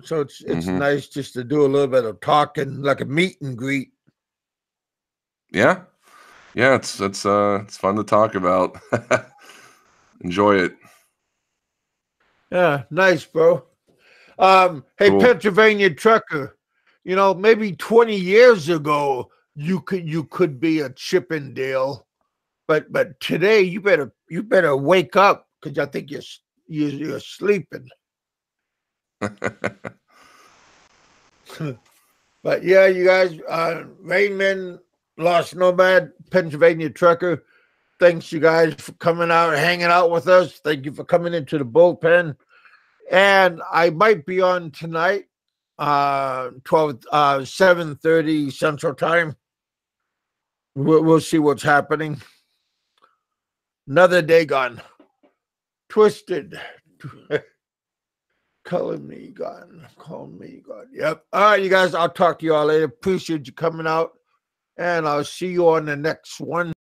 Speaker 1: So it's
Speaker 3: Hmm.
Speaker 1: nice just to do a little bit of talking, like a meet and greet.
Speaker 3: Yeah. Yeah, it's fun to talk about. Enjoy it.
Speaker 1: Yeah, nice, bro. Hey,
Speaker 3: Cool.
Speaker 1: Pennsylvania trucker, maybe 20 years ago you could be a Chippendale, but today you better wake up because I think you're sleeping. But yeah, you guys, Rainman, Lost Nomad, Pennsylvania trucker. Thanks, you guys, for coming out and hanging out with us. Thank you for coming into the bullpen. And I might be on tonight, 7:30 Central Time. We'll see what's happening. Another day gone. Twisted. Color me gone. Call me gone. Yep. All right, you guys. I'll talk to you all later. Appreciate you coming out. And I'll see you on the next one.